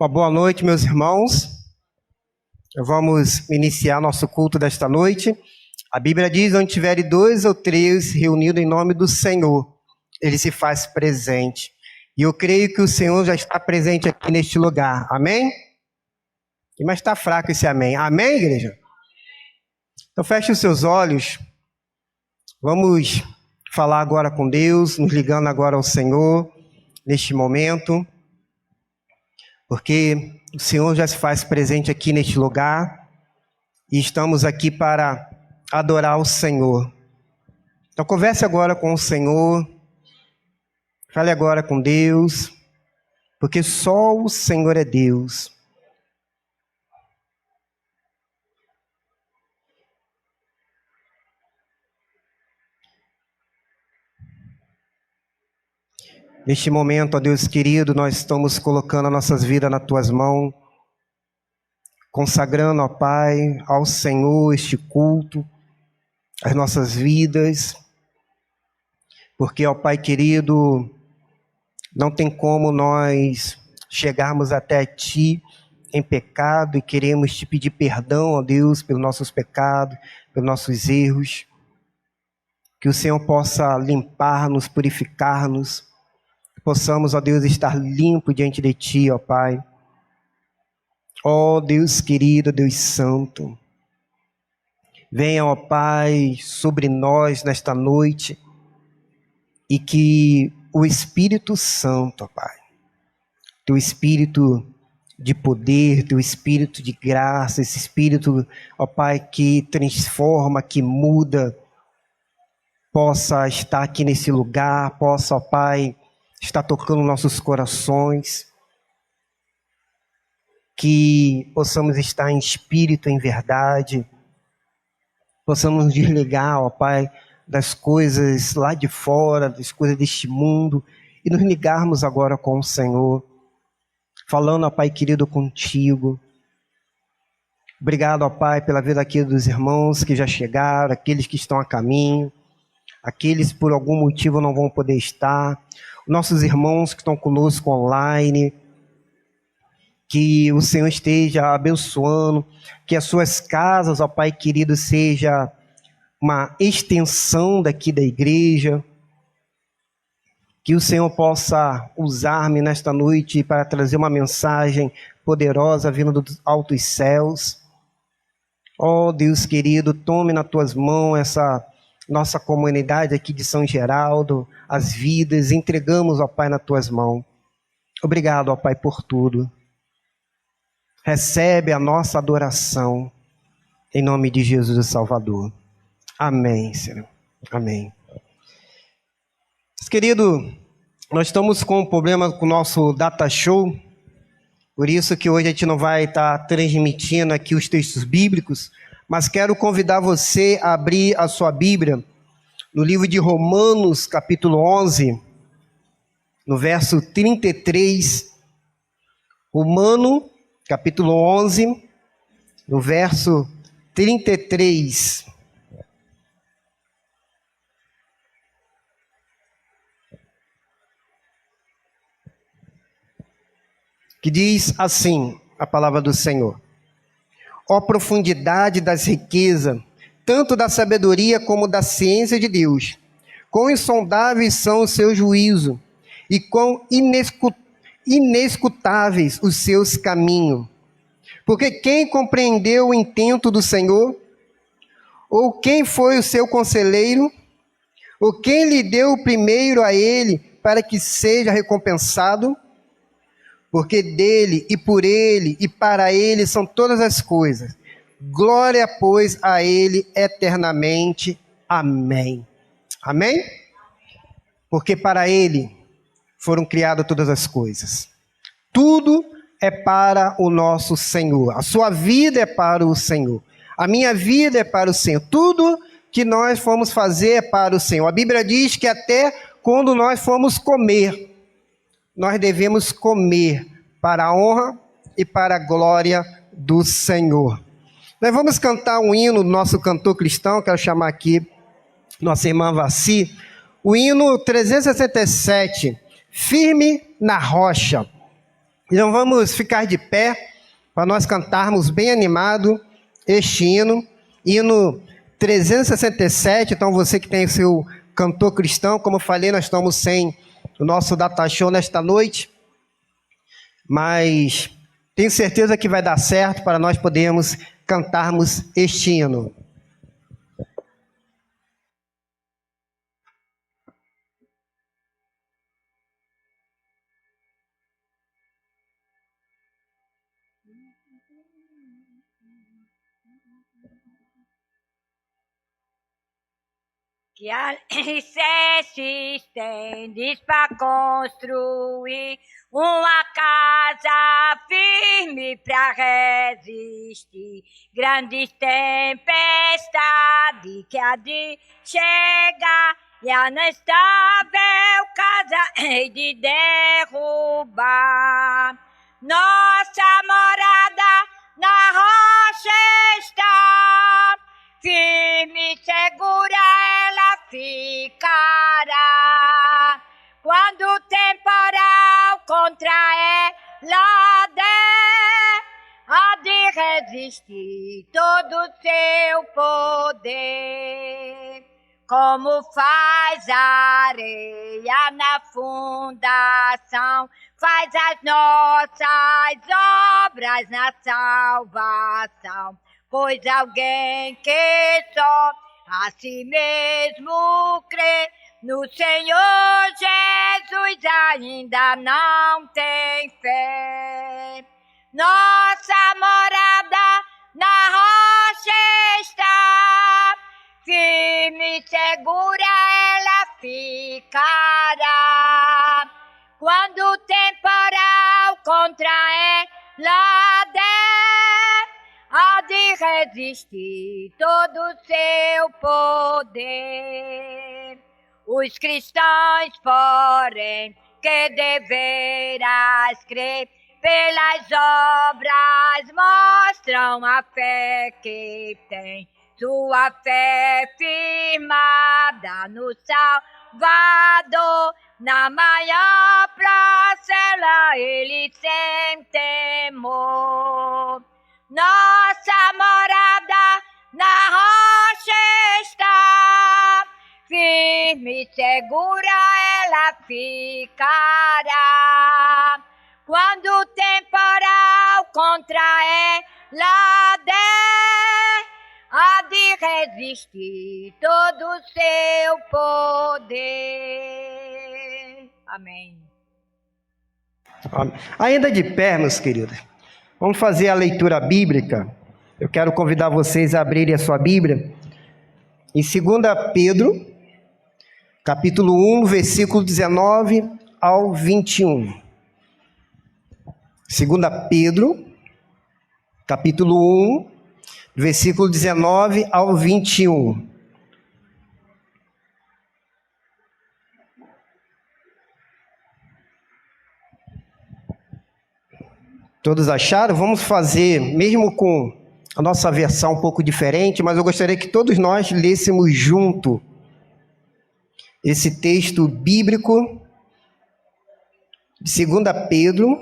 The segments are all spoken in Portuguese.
Uma boa noite, meus irmãos. Vamos iniciar nosso culto desta noite. A Bíblia diz: onde tiverem 2 ou 3 reunidos em nome do Senhor, Ele se faz presente. E eu creio que o Senhor já está presente aqui neste lugar. Amém? Mas está fraco esse amém. Amém, igreja? Então feche os seus olhos. Vamos falar agora com Deus, nos ligando agora ao Senhor, neste momento. Porque o Senhor já se faz presente aqui neste lugar e estamos aqui para adorar o Senhor. Então converse agora com o Senhor, fale agora com Deus, porque só o Senhor é Deus. Neste momento, ó Deus querido, nós estamos colocando as nossas vidas nas Tuas mãos, consagrando, ó Pai, ao Senhor este culto, as nossas vidas, porque, ó Pai querido, não tem como nós chegarmos até Ti em pecado e queremos Te pedir perdão, ó Deus, pelos nossos pecados, pelos nossos erros, que o Senhor possa limpar-nos, purificar-nos, possamos, ó Deus, estar limpo diante de Ti, ó Pai. Ó Deus querido, Deus santo, venha, ó Pai, sobre nós nesta noite e que o Espírito Santo, ó Pai, Teu Espírito de poder, Teu Espírito de graça, esse Espírito, ó Pai, que transforma, que muda, possa estar aqui nesse lugar, possa, ó Pai, está tocando nossos corações, que possamos estar em espírito, em verdade, possamos nos desligar, ó Pai, das coisas lá de fora, das coisas deste mundo, e nos ligarmos agora com o Senhor, falando, ó Pai querido, contigo. Obrigado, ó Pai, pela vida aqui dos irmãos que já chegaram, aqueles que estão a caminho, aqueles por algum motivo não vão poder estar, nossos irmãos que estão conosco online, que o Senhor esteja abençoando, que as suas casas, ó Pai querido, seja uma extensão daqui da igreja, que o Senhor possa usar-me nesta noite para trazer uma mensagem poderosa vindo dos altos céus. Ó Deus querido, tome nas tuas mãos essa nossa comunidade aqui de São Geraldo, as vidas, entregamos, ó Pai, nas Tuas mãos. Obrigado, ó Pai, por tudo. Recebe a nossa adoração, em nome de Jesus o Salvador. Amém, Senhor. Amém. Querido, nós estamos com um problema com o nosso data show, por isso que hoje a gente não vai estar transmitindo aqui os textos bíblicos, mas quero convidar você a abrir a sua Bíblia no livro de Romanos, capítulo 11, no verso 33. Romano, capítulo 11, no verso 33. Que diz assim a palavra do Senhor: ó profundidade das riquezas, tanto da sabedoria como da ciência de Deus. Quão insondáveis são os seus juízos, e quão inescutáveis os seus caminhos. Porque quem compreendeu o intento do Senhor? Ou quem foi o seu conselheiro? Ou quem lhe deu primeiro a ele, para que seja recompensado? Porque dele, e por ele, e para ele são todas as coisas. Glória, pois, a ele eternamente. Amém. Amém? Porque para ele foram criadas todas as coisas. Tudo é para o nosso Senhor. A sua vida é para o Senhor. A minha vida é para o Senhor. Tudo que nós formos fazer é para o Senhor. A Bíblia diz que até quando nós formos comer, nós devemos comer para a honra e para a glória do Senhor. Nós vamos cantar um hino do nosso cantor cristão, quero chamar aqui nossa irmã Vaci, o hino 367, Firme na Rocha. Então vamos ficar de pé para nós cantarmos bem animado este hino, hino 367. Então você que tem o seu cantor cristão, como eu falei, nós estamos sem o nosso data show nesta noite, mas tenho certeza que vai dar certo para nós podermos cantarmos este hino. Que alicerces tendes para construir uma casa firme para resistir grandes tempestades que há de chegar e a nestável casa hei de derrubar. Nossa morada na rocha está, firme e segura ela ficará. Quando o temporal contra ela der, há de resistir todo o seu poder. Como faz a areia na fundação, faz as nossas obras na salvação. Pois alguém que só a si mesmo crê no Senhor Jesus ainda não tem fé. Nossa morada na rocha está, firme e segura ela ficará. Quando o temporal contra ela der, há de resistir todo o seu poder. Os cristãos, porém, que deverás crer, pelas obras mostram a fé que tem. Sua fé firmada no Salvador, na maior procela ele sem temor. Nossa morada na rocha está, firme e segura ela ficará. Quando o temporal contra ela der, há de resistir todo o seu poder. Amém. Ainda de pé, meus queridos, vamos fazer a leitura bíblica. Eu quero convidar vocês a abrirem a sua Bíblia em 2 Pedro, capítulo 1, versículo 19 ao 21. 2 Pedro, capítulo 1, versículo 19 ao 21. Todos acharam? Vamos fazer, mesmo com a nossa versão um pouco diferente, mas eu gostaria que todos nós lêssemos junto esse texto bíblico de 2 Pedro,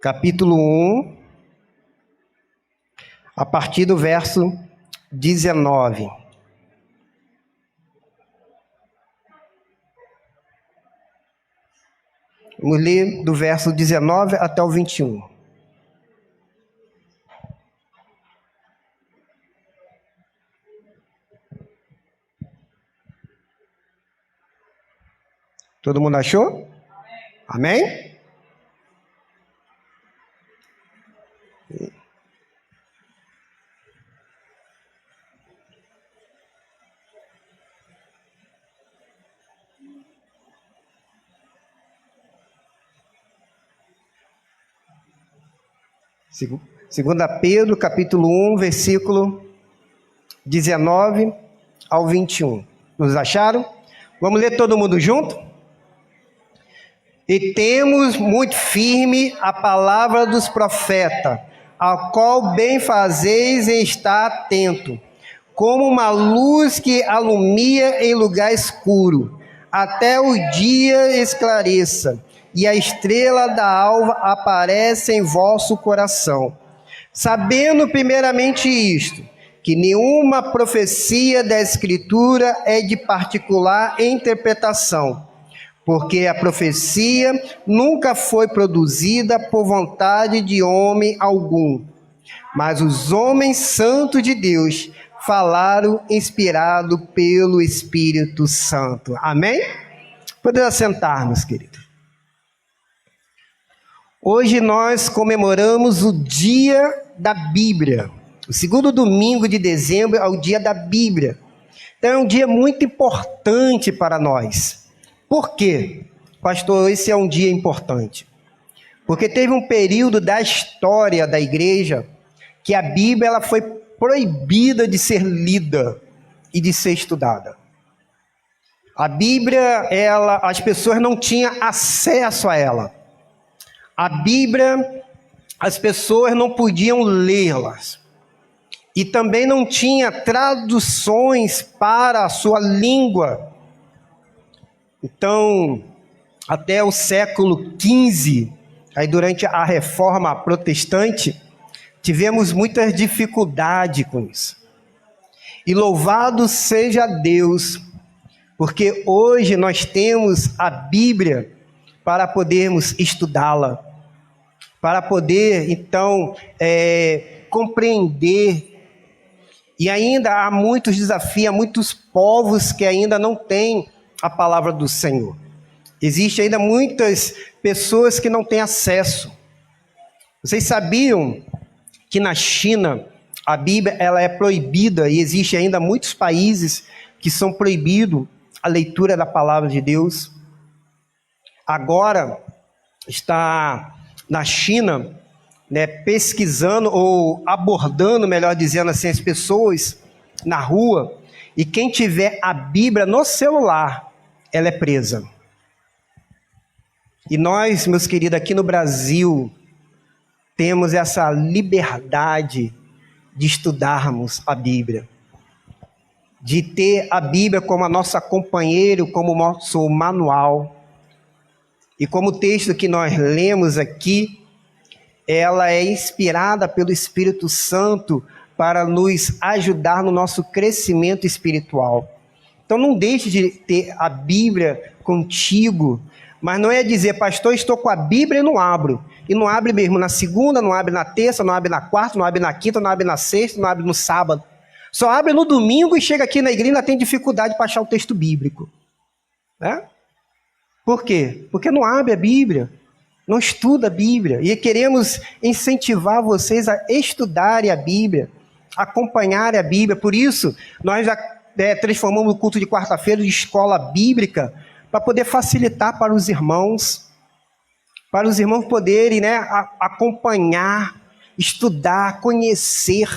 capítulo 1, a partir do verso 19. Vamos ler do verso 19 até o 21. Todo mundo achou? Amém? Amém? Segunda Pedro, capítulo 1, versículo 19 ao 21. Nos acharam? Vamos ler todo mundo junto? E temos muito firme a palavra dos profetas, a qual bem fazeis em estar atento, como uma luz que alumia em lugar escuro, até o dia esclareça, e a estrela da alva aparece em vosso coração. Sabendo primeiramente isto, que nenhuma profecia da Escritura é de particular interpretação, porque a profecia nunca foi produzida por vontade de homem algum, mas os homens santos de Deus falaram inspirado pelo Espírito Santo. Amém? Podemos assentar-nos, queridos. Hoje nós comemoramos o Dia da Bíblia. O segundo domingo de dezembro é o Dia da Bíblia. Então é um dia muito importante para nós. Por quê? Pastor, esse é um dia importante. Porque teve um período da história da igreja que a Bíblia ela foi proibida de ser lida e de ser estudada. A Bíblia, as pessoas não tinham acesso a ela. A Bíblia, as pessoas não podiam lê-las. E também não tinha traduções para a sua língua. Então, até o século XV, aí durante a Reforma Protestante, tivemos muita dificuldade com isso. E louvado seja Deus, porque hoje nós temos a Bíblia para podermos estudá-la, para poder, então, compreender. E ainda há muitos desafios, há muitos povos que ainda não têm a palavra do Senhor. Existem ainda muitas pessoas que não têm acesso. Vocês sabiam que na China a Bíblia ela é proibida e existe ainda muitos países que são proibidos a leitura da palavra de Deus? Agora está na China, pesquisando ou abordando, melhor dizendo assim, as pessoas na rua, e quem tiver a Bíblia no celular, ela é presa. E nós, meus queridos, aqui no Brasil, temos essa liberdade de estudarmos a Bíblia, de ter a Bíblia como a nossa companheira, como o nosso manual. E como o texto que nós lemos aqui, ela é inspirada pelo Espírito Santo para nos ajudar no nosso crescimento espiritual. Então não deixe de ter a Bíblia contigo, mas não é dizer, pastor, estou com a Bíblia e não abro. E não abre mesmo na segunda, não abre na terça, não abre na quarta, não abre na quinta, não abre na sexta, não abre no sábado. Só abre no domingo e chega aqui na igreja e ainda tem dificuldade para achar o texto bíblico. Né? Por quê? Porque não abre a Bíblia, não estuda a Bíblia. E queremos incentivar vocês a estudarem a Bíblia, acompanharem a Bíblia. Por isso, nós já transformamos o culto de quarta-feira de escola bíblica, para poder facilitar para os irmãos poderem acompanhar, estudar, conhecer.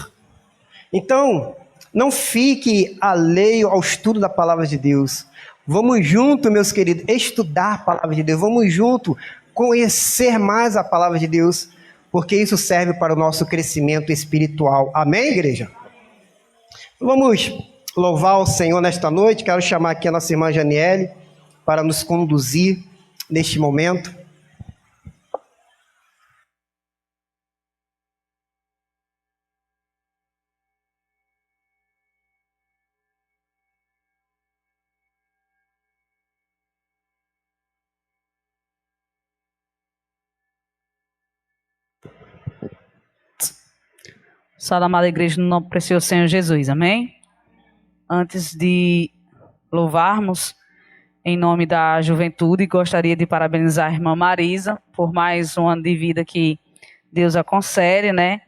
Então, não fique alheio ao estudo da palavra de Deus. Vamos junto, meus queridos, estudar a palavra de Deus. Vamos junto conhecer mais a palavra de Deus, porque isso serve para o nosso crescimento espiritual. Amém, igreja? Vamos louvar o Senhor nesta noite. Quero chamar aqui a nossa irmã Janiele para nos conduzir neste momento. Salve, amada igreja, no nome precioso do Senhor Jesus, amém? Antes de louvarmos, em nome da juventude, gostaria de parabenizar a irmã Marisa por mais um ano de vida que Deus a concede, né?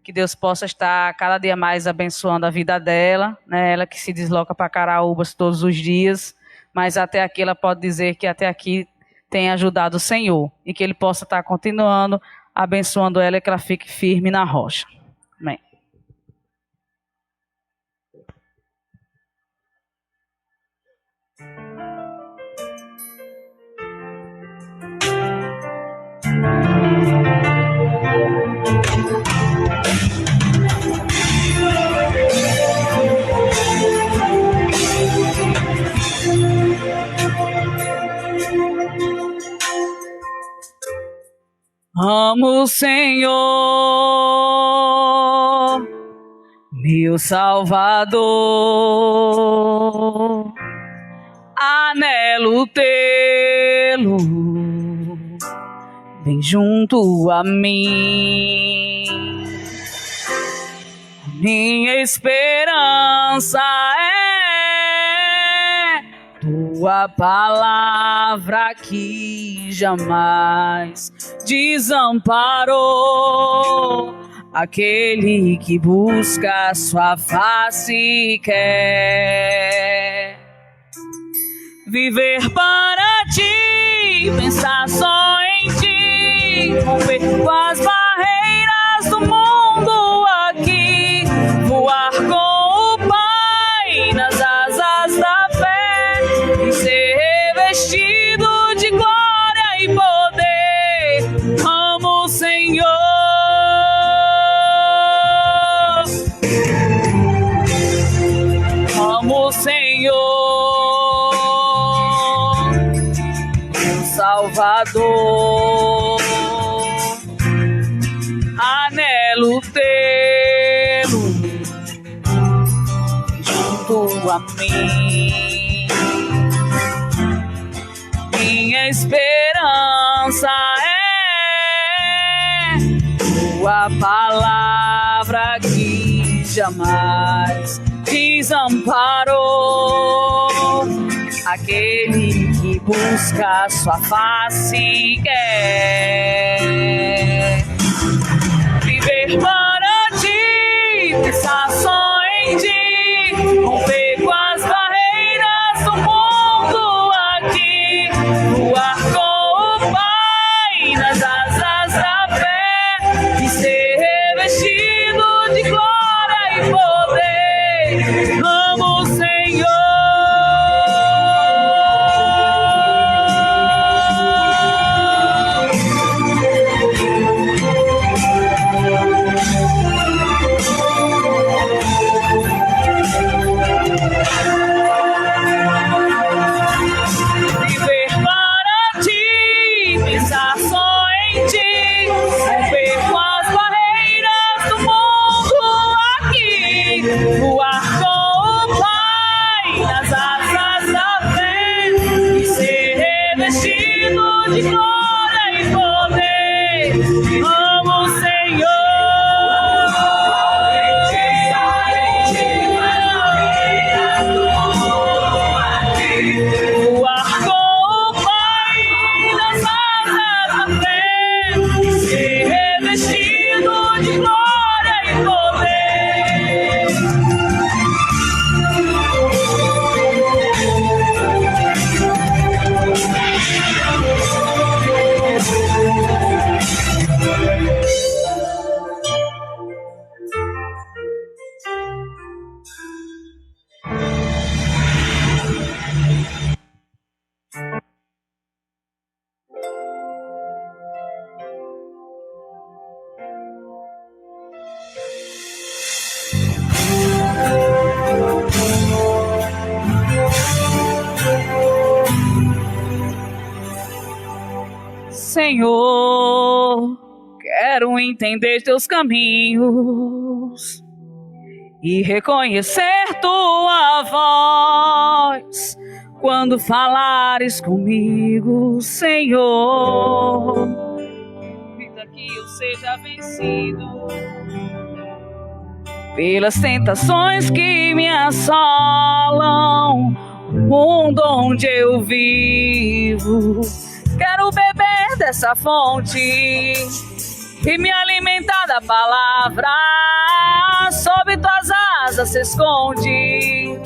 Que Deus possa estar cada dia mais abençoando a vida dela, né? Ela que se desloca para Caraúbas todos os dias, mas até aqui ela pode dizer que até aqui tem ajudado o Senhor e que Ele possa estar continuando abençoando ela e que ela fique firme na rocha. Amém. Amo o Senhor, meu Salvador, anelo tê-lo bem junto a mim. Minha esperança é tua palavra que jamais desamparou. Aquele que busca sua face quer viver para ti, pensar só em ti, romper com as barreiras do mundo aqui, voar com o Pai nas asas da fé e ser revestido de glória e poder. Amo o Senhor, amo o Senhor, meu Salvador, anelo tê-lo junto a mim. Minha esperança é tua palavra que jamais desamparou. Aquele que busca sua face quer viver para ti, pensar só em ti, romper com as barreiras do mundo aqui, voar com o Pai nas asas da fé e ser revestido de glória e poder. Amo o Senhor. Viver para ti, pensar só em ti, romper com as barreiras do mundo aqui, voar com o Pai nas asas da fé e ser revestido de glória e poder. Amo o Senhor. Voar com o Pai nas asas da fé e ser revestido de glória e poder. Senhor, quero entender teus caminhos e reconhecer tua voz quando falares comigo, Senhor. Evita que eu seja vencido pelas tentações que me assolam, o mundo onde eu vivo. Quero beber dessa fonte e me alimentar da palavra. Sob tuas asas se esconde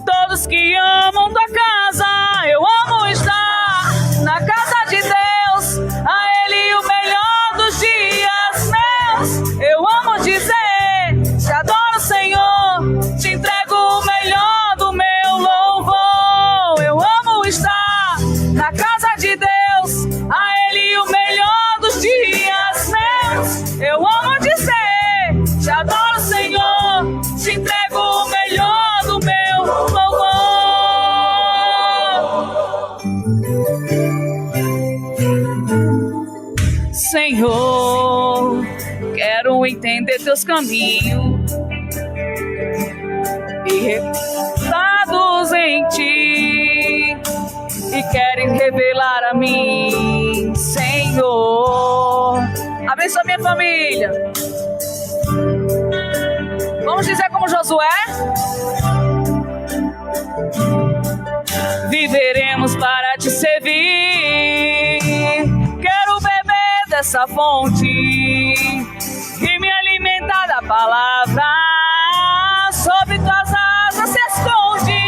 todos que amam tua casa. Eu amo estar na casa de Deus, a Ele o melhor dos dias meus. Eu amo dizer, te adoro, Senhor, te entrego o melhor do meu louvor. Eu amo estar na casa de Deus, a Ele o melhor dos dias meus. Eu amo dizer, te adoro, Senhor, te entrego o melhor do meu louvor. Senhor, quero entender teus caminhos e reposados em ti, e querem revelar a mim, Senhor. Abençoa minha família. Vamos dizer como Josué? Viveremos para te servir. Quero beber dessa fonte e me alimentar da palavra. Sob tuas asas se esconde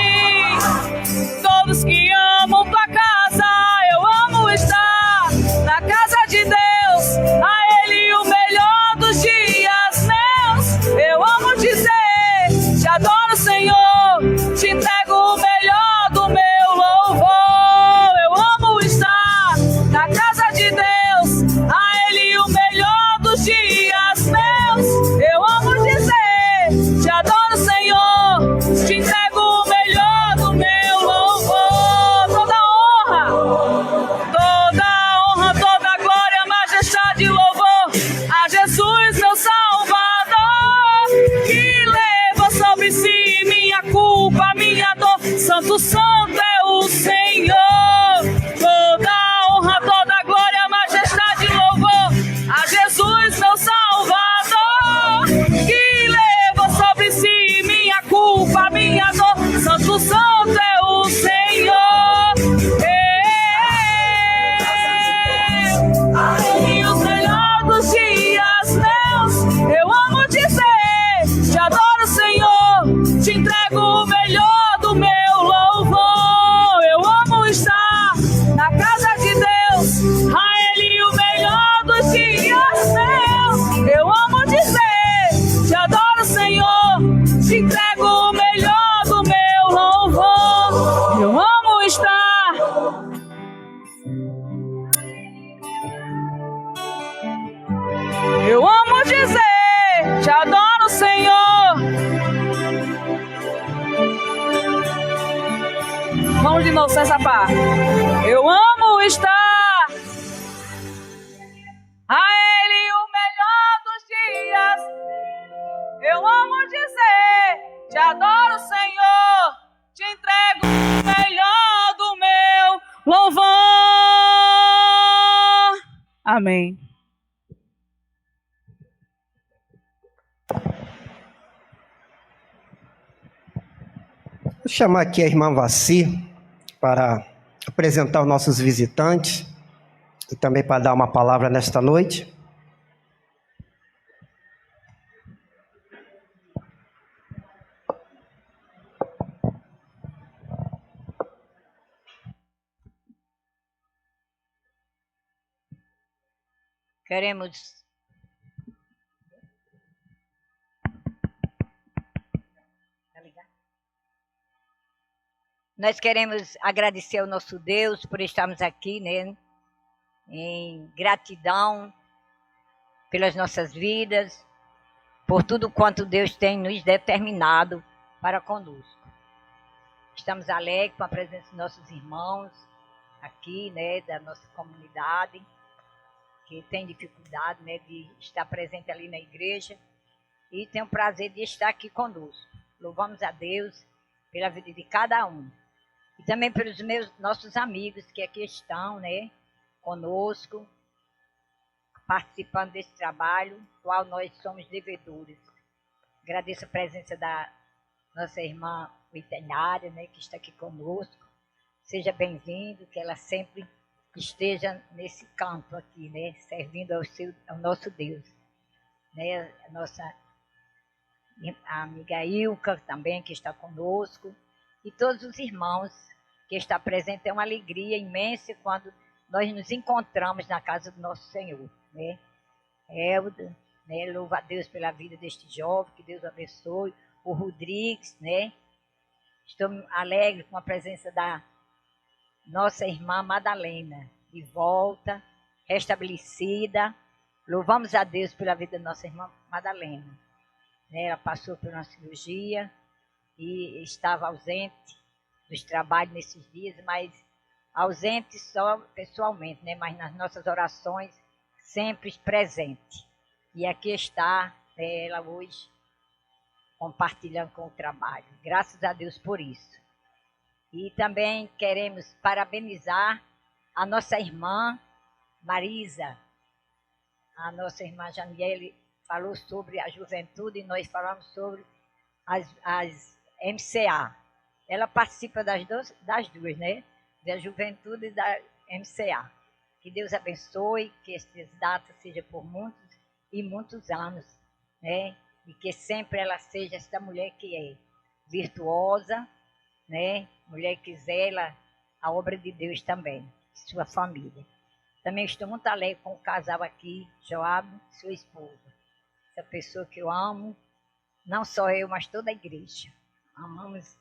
todos que amam tua casa. Eu amo estar na casa de Deus, a Ele o melhor dos dias meus. Eu amo dizer, te adoro, Senhor, te entrego o melhor do meu louvor. Eu amo estar na casa de Deus, a Ele o melhor dos dias meus. Eu amo dizer, te adoro, Senhor, te entrego o melhor do meu louvor. Toda honra, toda glória, majestade e louvor a Jesus, meu Salvador, que leva sobre si minha culpa, minha dor. Santo, santo é o Senhor. Toda honra, toda glória, majestade e louvor a Jesus, meu Salvador, que leva sobre si minha culpa, minha dor. Santo, santo é o Senhor. E o melhor dos dias meus, eu amo dizer, te adoro, Senhor, te entrego o melhor do meu louvor. Eu amo estar na casa de Deus, a Ele o melhor dos dias meus. Eu amo dizer, te adoro, Senhor, te entrego o melhor do meu louvor. Eu amo estar. Eu amo dizer, te adoro, Senhor. Vamos de novo, essa parte. Eu amo estar a Ele o melhor dos dias. Eu amo dizer, te adoro, Senhor, te entrego o melhor do meu louvor. Amém. Vou chamar aqui a irmã Vaci para apresentar os nossos visitantes e também para dar uma palavra nesta noite. Queremos Nós queremos agradecer ao nosso Deus por estarmos aqui, né, em gratidão pelas nossas vidas, por tudo quanto Deus tem nos determinado para conosco. Estamos alegres com a presença dos nossos irmãos aqui, né, da nossa comunidade, que tem dificuldade, né, de estar presente ali na igreja, e tem o prazer de estar aqui conosco. Louvamos a Deus pela vida de cada um. E também pelos nossos amigos que aqui estão, né, conosco, participando desse trabalho, qual nós somos devedores. Agradeço a presença da nossa irmã veterinária, né, que está aqui conosco. Seja bem-vindo, que ela sempre esteja nesse campo aqui, né, servindo ao nosso Deus. Né, a nossa amiga Ilka também, que está conosco. E todos os irmãos que estão presentes, é uma alegria imensa quando nós nos encontramos na casa do nosso Senhor, né? Elda, né? Louva a Deus pela vida deste jovem, que Deus abençoe. O Rodrigues, né? Estou alegre com a presença da nossa irmã Madalena, de volta, restabelecida. Louvamos a Deus pela vida da nossa irmã Madalena. Né? Ela passou por uma cirurgia e estava ausente dos trabalhos nesses dias, mas ausente só pessoalmente, né? Mas nas nossas orações sempre presente. E aqui está ela hoje, compartilhando com o trabalho. Graças a Deus por isso. E também queremos parabenizar a nossa irmã Marisa. A nossa irmã Janiele falou sobre a juventude e nós falamos sobre as MCA. Ela participa das duas, né? Da juventude e da MCA. Que Deus abençoe, que essas datas sejam por muitos e muitos anos, né? E que sempre ela seja esta mulher que é virtuosa, né? Mulher que zela a obra de Deus também, sua família. Também estou muito alegre com o casal aqui, Joab e sua esposa. Essa pessoa que eu amo, não só eu, mas toda a igreja. Amamos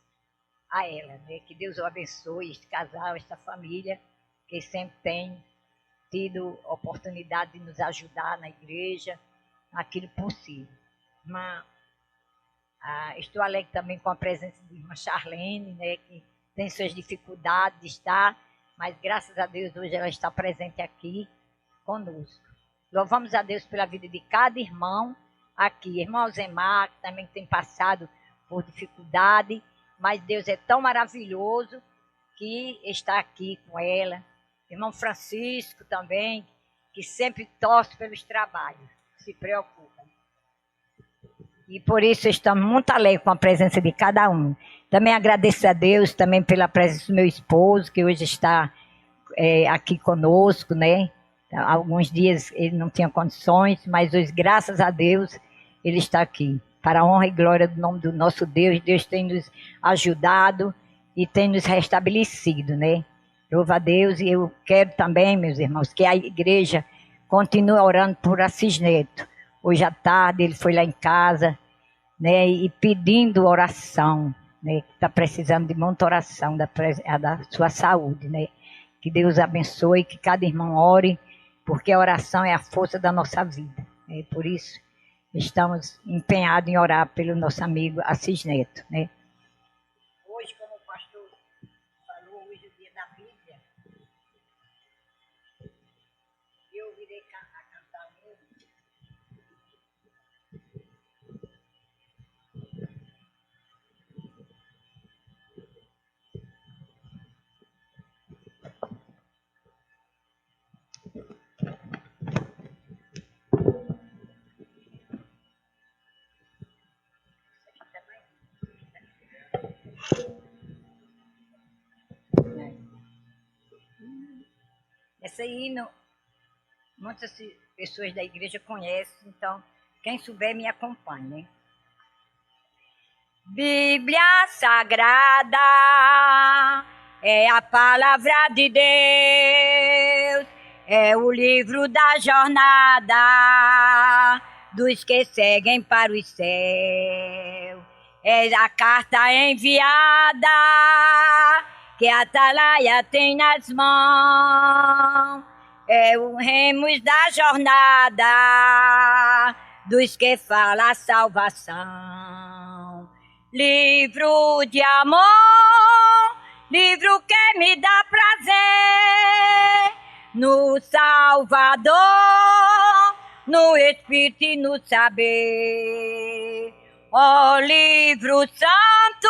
a ela, né? Que Deus o abençoe, este casal, esta família, que sempre tem tido oportunidade de nos ajudar na igreja, naquilo possível. Estou alegre também com a presença de irmã Charlene, né? Que tem suas dificuldades de estar, mas graças a Deus hoje ela está presente aqui conosco. Louvamos a Deus pela vida de cada irmão aqui. Irmão Zemar, que também tem passado por dificuldade, mas Deus é tão maravilhoso que está aqui com ela. Irmão Francisco também, que sempre torce pelos trabalhos, se preocupa. E por isso estamos muito alegres com a presença de cada um. Também agradeço a Deus também pela presença do meu esposo, que hoje está aqui conosco, né? Alguns dias ele não tinha condições, mas hoje, graças a Deus, ele está aqui. Para a honra e glória do nome do nosso Deus, Deus tem nos ajudado e tem nos restabelecido, né? Louva a Deus, e eu quero também, meus irmãos, que a igreja continue orando por Assis Neto. Hoje à tarde ele foi lá em casa, né, e pedindo oração, né, que está precisando de muita oração da sua saúde, né. Que Deus abençoe, que cada irmão ore, porque a oração é a força da nossa vida. Né, por isso, estamos empenhados em orar pelo nosso amigo Assis Neto, né. Hoje, como o pastor falou, hoje é o dia da Bíblia, eu virei a cantar mesmo. Essa aí, muitas pessoas da igreja conhecem, então quem souber me acompanhe, né? Bíblia Sagrada é a palavra de Deus, é o livro da jornada dos que seguem para o céu. É a carta enviada que a Atalaia tem nas mãos. É o remos da jornada dos que falam a salvação. Livro de amor, livro que me dá prazer no Salvador, no Espírito e no saber. Ó livro santo,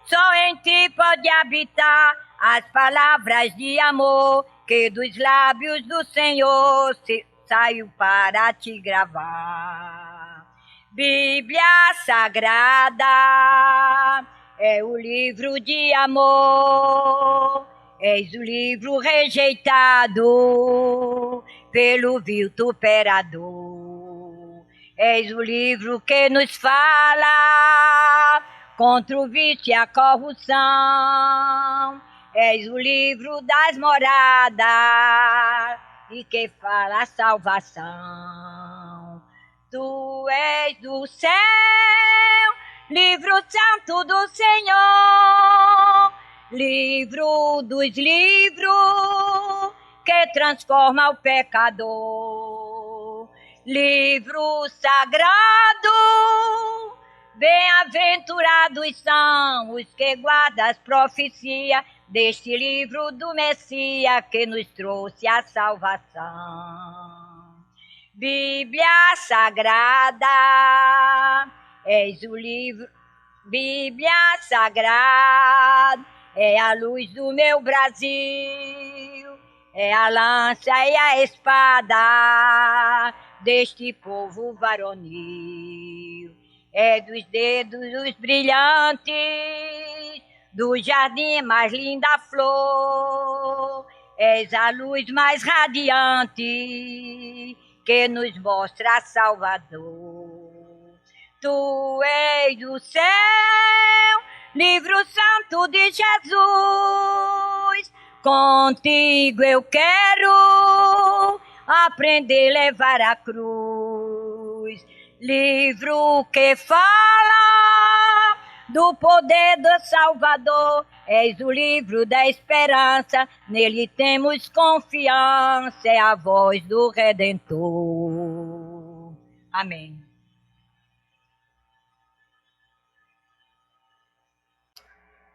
só em ti pode habitar as palavras de amor que dos lábios do Senhor saiu para te gravar. Bíblia Sagrada é o livro de amor, és o livro rejeitado pelo vil tuperador. És o livro que nos fala contra o vício e a corrupção. És o livro das moradas e que fala a salvação. Tu és do céu, livro santo do Senhor, livro dos livros que transforma o pecador. Livro sagrado, bem-aventurados são os que guardam as profecias deste livro do Messias que nos trouxe a salvação. Bíblia Sagrada, és o livro, Bíblia Sagrada, é a luz do meu Brasil, é a lança e a espada deste povo varonil, é dos dedos os brilhantes do jardim mais linda flor, és a luz mais radiante que nos mostra Salvador. Tu és do céu, livro santo de Jesus, contigo eu quero aprender a levar a cruz. Livro que fala do poder do Salvador, és o livro da esperança, nele temos confiança, é a voz do Redentor. Amém.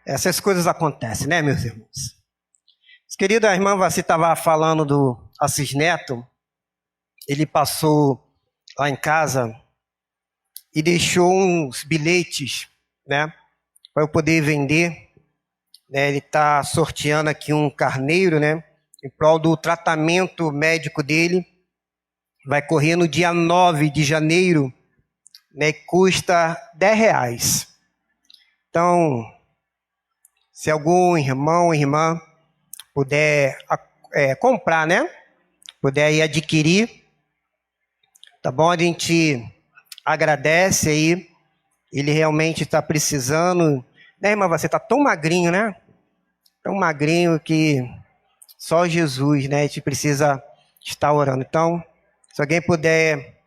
Essas coisas acontecem, né, meus irmãos? Querida, a irmã Vassi estava falando do Assis Neto. Ele passou lá em casa e deixou uns bilhetes, né, para eu poder vender. Ele está sorteando aqui um carneiro, né, em prol do tratamento médico dele. Vai correr no dia 9 de janeiro, né, custa R$10. Então, se algum irmão ou irmã puder comprar, né, puder ir adquirir, tá bom? A gente agradece aí. Ele realmente está precisando, né, irmã? Você está tão magrinho, né? Tão magrinho que só Jesus, né? A gente precisa estar orando. Então, se alguém puder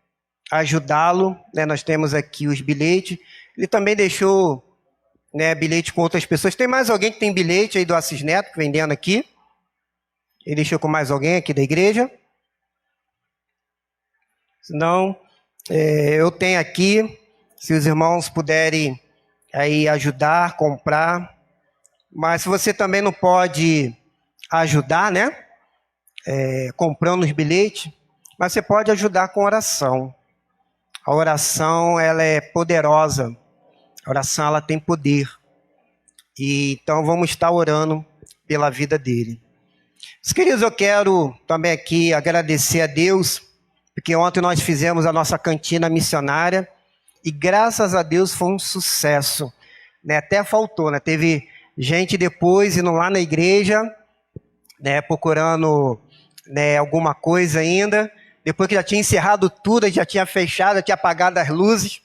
ajudá-lo, né? Nós temos aqui os bilhetes. Ele também deixou, né, bilhete com outras pessoas. Tem mais alguém que tem bilhete aí do Assis Neto vendendo aqui? Ele deixou com mais alguém aqui da igreja? Se não, eu tenho aqui. Se os irmãos puderem aí ajudar, comprar. Mas se você também não pode ajudar, né? Comprando os bilhetes, mas você pode ajudar com oração. A oração, ela é poderosa. A oração, ela tem poder. E então vamos estar orando pela vida dele. Meus queridos, eu quero também aqui agradecer a Deus, porque ontem nós fizemos a nossa cantina missionária e graças a Deus foi um sucesso, né? Até faltou, né? Teve gente depois indo lá na igreja, né, procurando, né, alguma coisa ainda, depois que já tinha encerrado tudo, já tinha fechado, já tinha apagado as luzes,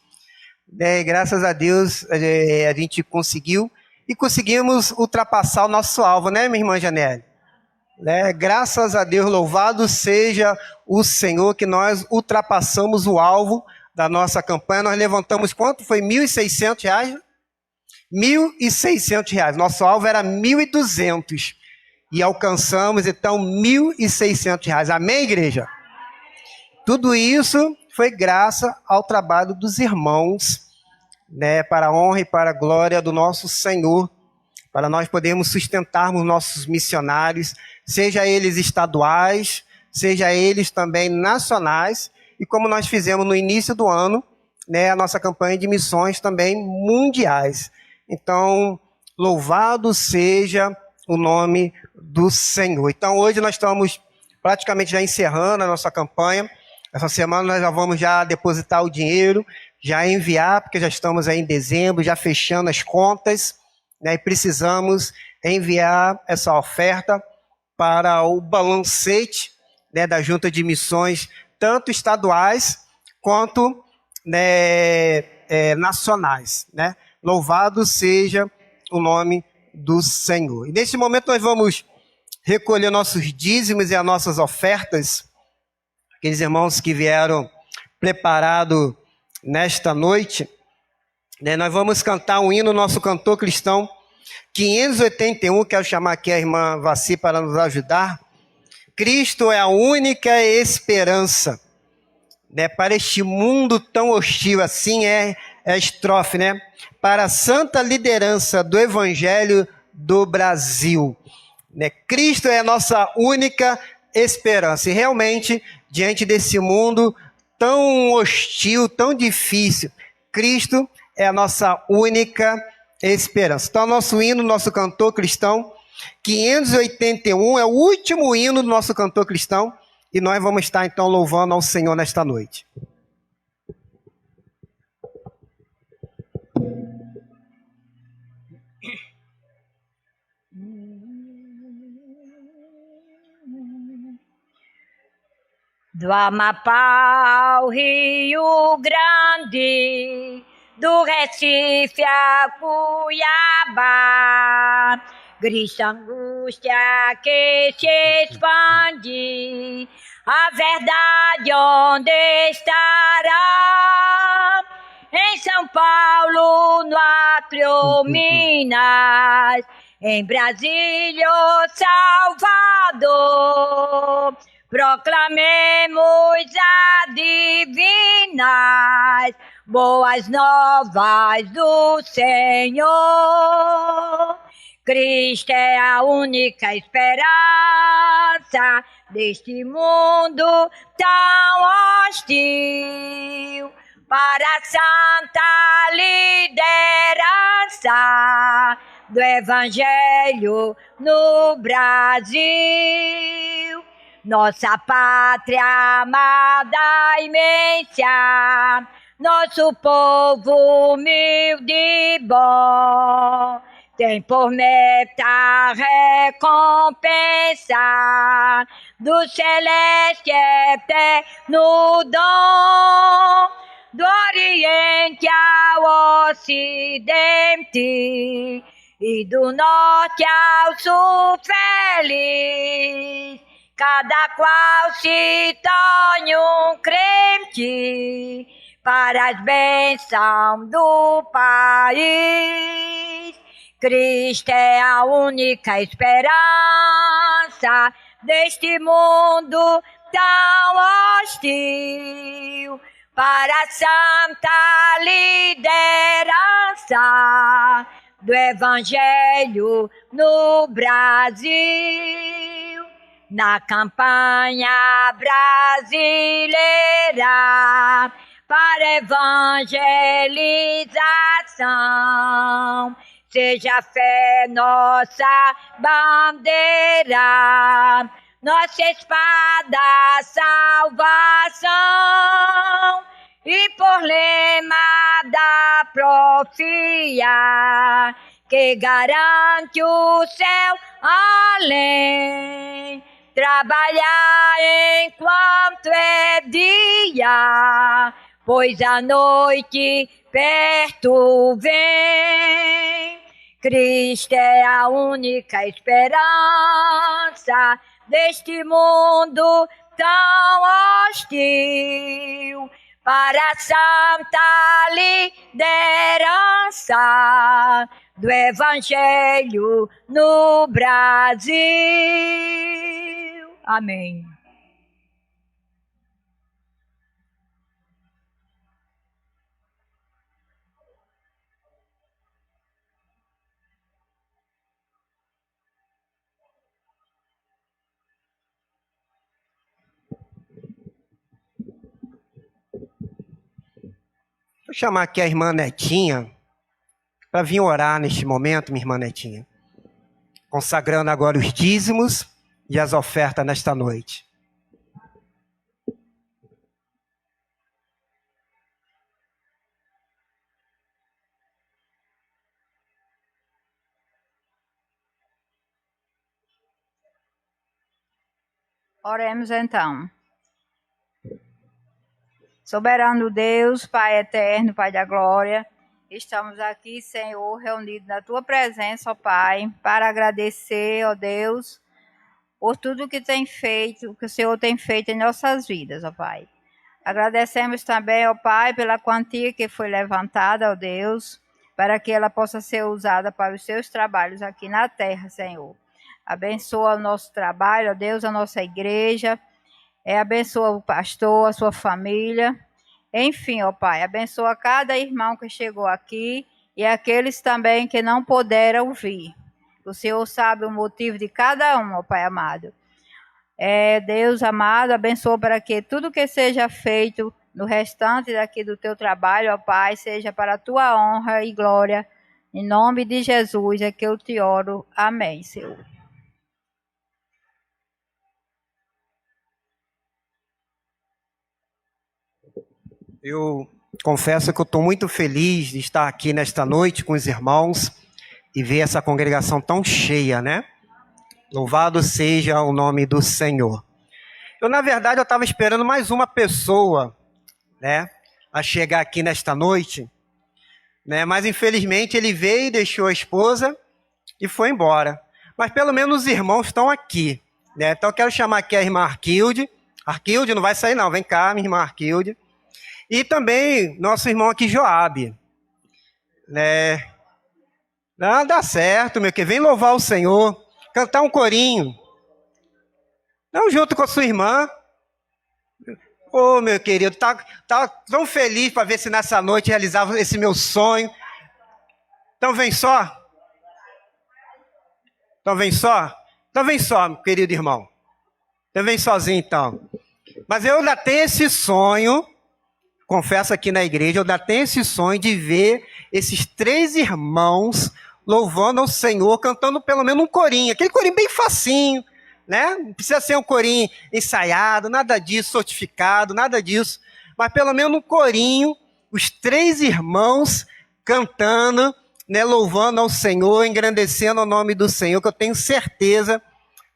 né? Graças a Deus a gente conseguiu e conseguimos ultrapassar o nosso alvo, né, minha irmã Janelle? Né? Graças a Deus, louvado seja o Senhor, que nós ultrapassamos o alvo da nossa campanha. Nós levantamos quanto? Foi R$1.600? R$1.600. Nosso alvo era 1.200 e alcançamos então R$1.600. Amém, igreja? Tudo isso foi graças ao trabalho dos irmãos, né, para a honra e para a glória do nosso Senhor, para nós podermos sustentarmos nossos missionários, seja eles estaduais, seja eles também nacionais, e como nós fizemos no início do ano, né, a nossa campanha de missões também mundiais. Então, louvado seja o nome do Senhor. Então, hoje nós estamos praticamente já encerrando a nossa campanha. Essa semana nós já vamos depositar o dinheiro, já enviar, porque já estamos aí em dezembro, já fechando as contas, né, e precisamos enviar essa oferta para o balancete, né, da Junta de Missões, tanto estaduais quanto, né, nacionais, né? Louvado seja o nome do Senhor. E nesse momento nós vamos recolher nossos dízimos e as nossas ofertas, aqueles irmãos que vieram preparados nesta noite, né? Nós vamos cantar um hino, nosso cantor cristão 581, quero chamar aqui a irmã Vassi para nos ajudar. Cristo é a única esperança, né, para este mundo tão hostil. Assim é a estrofe, né? Para a santa liderança do Evangelho do Brasil. Né? Cristo é a nossa única esperança. E realmente, diante desse mundo tão hostil, tão difícil, Cristo é a nossa única esperança. Então, nosso hino, nosso cantor cristão, 581, é o último hino do nosso cantor cristão, e nós vamos estar, então, louvando ao Senhor nesta noite. Do Amapá ao Rio Grande, do Recife a Cuiabá, grita angústia que se expande, a verdade onde estará? Em São Paulo, no Acre ou Minas, em Brasília ou Salvador, proclamemos as divinas boas novas do Senhor. Cristo é a única esperança deste mundo tão hostil, para a santa liderança do Evangelho no Brasil. Nossa pátria amada imensa, nosso povo humilde e bom, tem por meta recompensa do celeste eterno dom, do Oriente ao Ocidente e do Norte ao Sul feliz. Cada qual se torne um crente para as bênçãos do país. Cristo é a única esperança deste mundo tão hostil, para a santa liderança do Evangelho no Brasil. Na campanha brasileira para evangelização, seja a fé nossa bandeira, nossa espada salvação, e por lema da profecia que garante o céu além, trabalhar enquanto é dia, pois a noite perto vem. Cristo é a única esperança deste mundo tão hostil, para a santa liderança do Evangelho no Brasil. Amém. Vou chamar aqui a irmã Netinha para vir orar neste momento, minha irmã Netinha, consagrando agora os dízimos e as ofertas nesta noite. Oremos então. Soberano Deus, Pai eterno, Pai da glória, estamos aqui, Senhor, reunidos na Tua presença, ó Pai, para agradecer, ó Deus, por tudo que tem feito, que o Senhor tem feito em nossas vidas, ó Pai. Agradecemos também, ó Pai, pela quantia que foi levantada, ó Deus, para que ela possa ser usada para os Seus trabalhos aqui na terra, Senhor. Abençoa o nosso trabalho, ó Deus, a nossa igreja, abençoa o pastor, a sua família. Enfim, ó Pai, abençoa cada irmão que chegou aqui e aqueles também que não puderam vir. O Senhor sabe o motivo de cada um, ó Pai amado. Deus amado, abençoa para que tudo que seja feito no restante daqui do teu trabalho, ó Pai, seja para a tua honra e glória. Em nome de Jesus é que eu te oro. Amém, Senhor. Eu confesso que eu estou muito feliz de estar aqui nesta noite com os irmãos e ver essa congregação tão cheia, né? Louvado seja o nome do Senhor. Na verdade, eu estava esperando mais uma pessoa, né, a chegar aqui nesta noite, né? Mas infelizmente ele veio, deixou a esposa e foi embora. Mas pelo menos os irmãos estão aqui, né? Então eu quero chamar aqui a irmã Arquilde. Arquilde, não vai sair não, vem cá, minha irmã Arquilde. E também nosso irmão aqui, Joabe. Né? Não, dá certo, meu querido. Vem louvar o Senhor. Cantar um corinho. Não, junto com a sua irmã. Ô, meu querido, tá tão feliz para ver se nessa noite realizava esse meu sonho. Então vem só. Então vem só, meu querido irmão. Então vem sozinho, então. Mas eu ainda tenho esse sonho... Confesso aqui na igreja, eu ainda tenho esse sonho de ver esses 3 irmãos louvando ao Senhor, cantando pelo menos um corinho, aquele corinho bem facinho, né? Não precisa ser um corinho ensaiado, nada disso, certificado, nada disso, mas pelo menos um corinho, os 3 irmãos cantando, né? Louvando ao Senhor, engrandecendo o nome do Senhor, que eu tenho certeza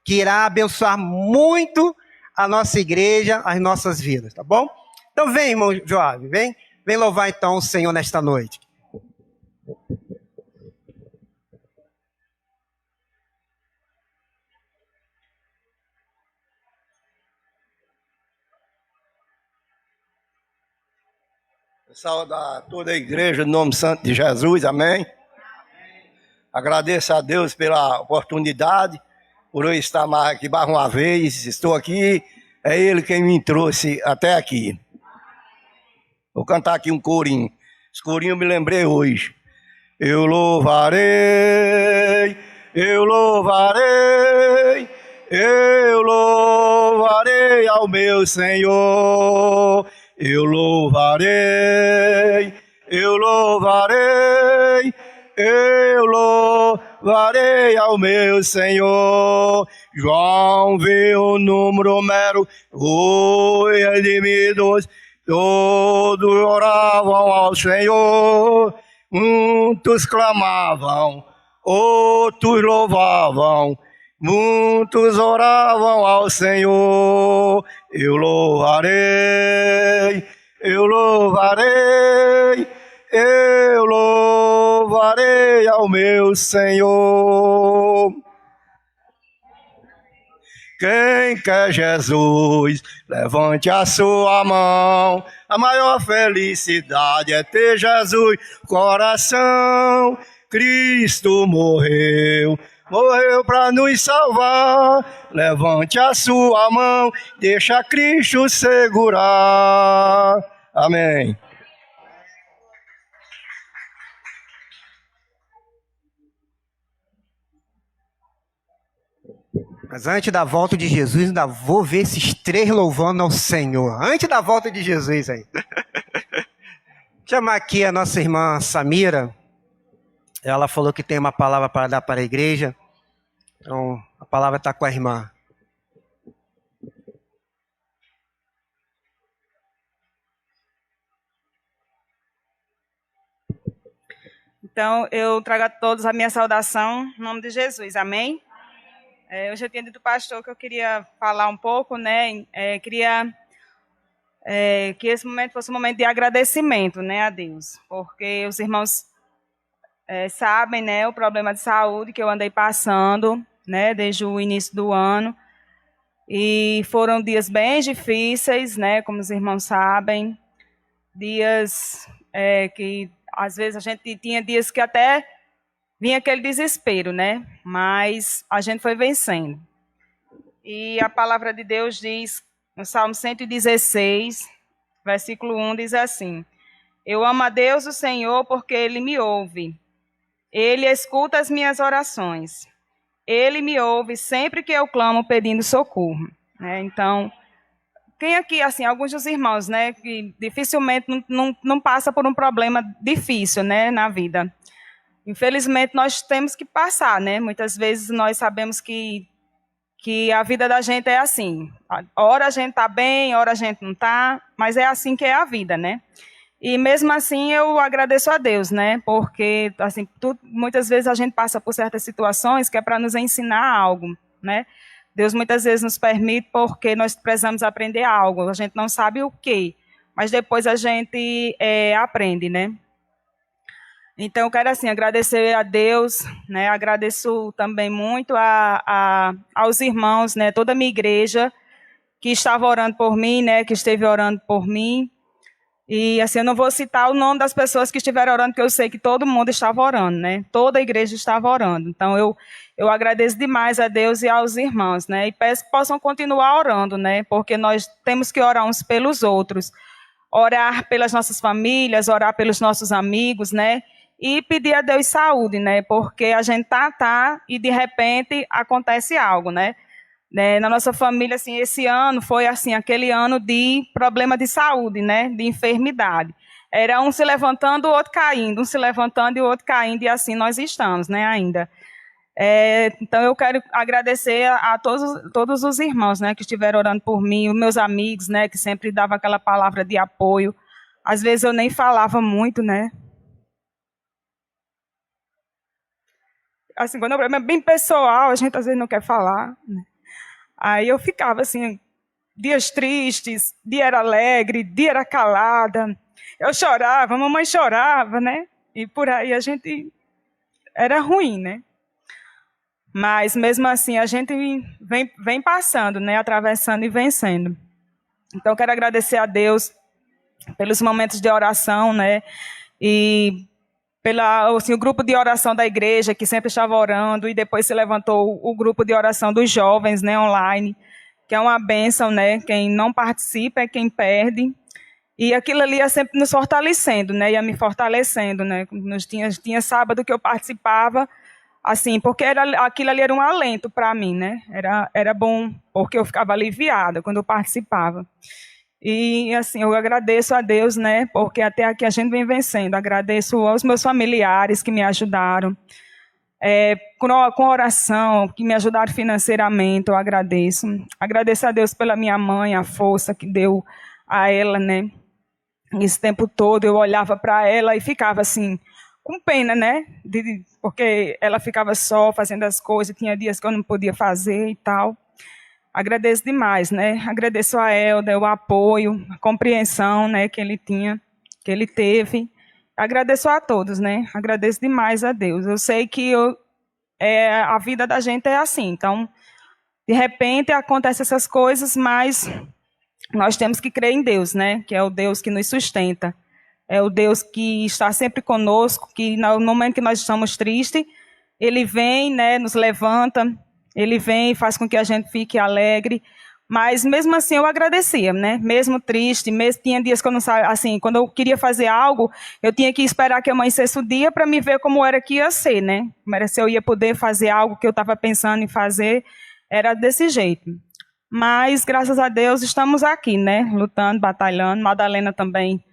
que irá abençoar muito a nossa igreja, as nossas vidas, tá bom? Então vem, irmão Joabe, vem louvar então o Senhor nesta noite. Saudar toda a igreja no nome santo de Jesus, amém? Agradeço a Deus pela oportunidade, por eu estar mais aqui mais uma vez, estou aqui, é Ele quem me trouxe até aqui. Vou cantar aqui um corinho. Esse corinho eu me lembrei hoje. Eu louvarei, eu louvarei, eu louvarei ao meu Senhor. Eu louvarei, eu louvarei, eu louvarei ao meu Senhor. João viu o número mero, oi, redimidos. Todos oravam ao Senhor, muitos clamavam, outros louvavam, muitos oravam ao Senhor. Eu louvarei, eu louvarei, eu louvarei ao meu Senhor. Quem quer Jesus, levante a sua mão. A maior felicidade é ter Jesus no coração. Cristo morreu para nos salvar. Levante a sua mão, deixa Cristo segurar. Amém. Mas antes da volta de Jesus, ainda vou ver esses 3 louvando ao Senhor. Antes da volta de Jesus aí. Chamar aqui a nossa irmã Samira. Ela falou que tem uma palavra para dar para a igreja. Então, a palavra está com a irmã. Então, eu trago a todos a minha saudação, em nome de Jesus, amém? Hoje eu tinha dito ao pastor que eu queria falar um pouco, né? Queria que esse momento fosse um momento de agradecimento, né, a Deus, porque os irmãos sabem, né, o problema de saúde que eu andei passando, né, desde o início do ano, e foram dias bem difíceis, né, como os irmãos sabem, dias que às vezes a gente tinha dias que até vinha aquele desespero, né? Mas a gente foi vencendo. E a palavra de Deus diz, no Salmo 116, versículo 1, diz assim: Eu amo a Deus, o Senhor, porque Ele me ouve. Ele escuta as minhas orações. Ele me ouve sempre que eu clamo pedindo socorro, né? Então, tem aqui, assim, alguns dos irmãos, né, que dificilmente não passa por um problema difícil, né, na vida. Infelizmente, nós temos que passar, né? Muitas vezes nós sabemos que a vida da gente é assim. Ora a gente está bem, ora a gente não está, mas é assim que é a vida, né? E mesmo assim eu agradeço a Deus, né? Porque assim, muitas vezes a gente passa por certas situações que é para nos ensinar algo, né? Deus muitas vezes nos permite porque nós precisamos aprender algo. A gente não sabe o quê, mas depois a gente aprende, né? Então, eu quero assim agradecer a Deus, né? Agradeço também muito aos irmãos, né? Toda a minha igreja que estava orando por mim, né? Que esteve orando por mim. E assim, eu não vou citar o nome das pessoas que estiveram orando, porque eu sei que todo mundo estava orando, né? Toda a igreja estava orando. Então, eu agradeço demais a Deus e aos irmãos, né? E peço que possam continuar orando, né? Porque nós temos que orar uns pelos outros. Orar pelas nossas famílias, orar pelos nossos amigos, né? E pedir a Deus saúde, né? Porque a gente tá e de repente acontece algo, né? Na nossa família, assim, esse ano foi assim aquele ano de problema de saúde, né? De enfermidade. Era um se levantando, o outro caindo, um se levantando e o outro caindo, e assim nós estamos, né? Ainda. Então eu quero agradecer a todos os irmãos, né? Que estiveram orando por mim, os meus amigos, né? Que sempre davam aquela palavra de apoio. Às vezes eu nem falava muito, né? Assim, quando o problema é bem pessoal, a gente às vezes não quer falar, né? Aí eu ficava assim, dias tristes, dia era alegre, dia era calada. Eu chorava, a mamãe chorava, né? E por aí a gente era ruim, né? Mas mesmo assim a gente vem passando, né? Atravessando e vencendo. Então eu quero agradecer a Deus pelos momentos de oração, né? E assim, o grupo de oração da igreja, que sempre estava orando, e depois se levantou o grupo de oração dos jovens, né, online, que é uma bênção, né? Quem não participa é quem perde. E aquilo ali ia sempre nos fortalecendo, né? Ia me fortalecendo, né? Tinha sábado que eu participava, assim, porque aquilo ali era um alento para mim, né? Era bom, porque eu ficava aliviada quando eu participava. E, assim, eu agradeço a Deus, né, porque até aqui a gente vem vencendo. Agradeço aos meus familiares que me ajudaram, com oração, que me ajudaram financeiramente, eu agradeço. Agradeço a Deus pela minha mãe, a força que deu a ela, né. Esse tempo todo eu olhava para ela e ficava, assim, com pena, né, porque ela ficava só fazendo as coisas, tinha dias que eu não podia fazer e tal. Agradeço demais, né? Agradeço a Helder, o apoio, a compreensão, né, que ele teve. Agradeço a todos, né? Agradeço demais a Deus. Eu sei que a vida da gente é assim. Então, de repente, acontecem essas coisas, mas nós temos que crer em Deus, né? Que é o Deus que nos sustenta. É o Deus que está sempre conosco, que no momento que nós estamos tristes, Ele vem, né, nos levanta. Ele vem e faz com que a gente fique alegre, mas mesmo assim eu agradecia, né? Mesmo triste, tinha dias que eu não sabia, assim, quando eu queria fazer algo, eu tinha que esperar que amanhecesse o dia para me ver como era que ia ser, né? Como era se eu ia poder fazer algo que eu estava pensando em fazer, era desse jeito. Mas, graças a Deus, estamos aqui, né? Lutando, batalhando. Madalena também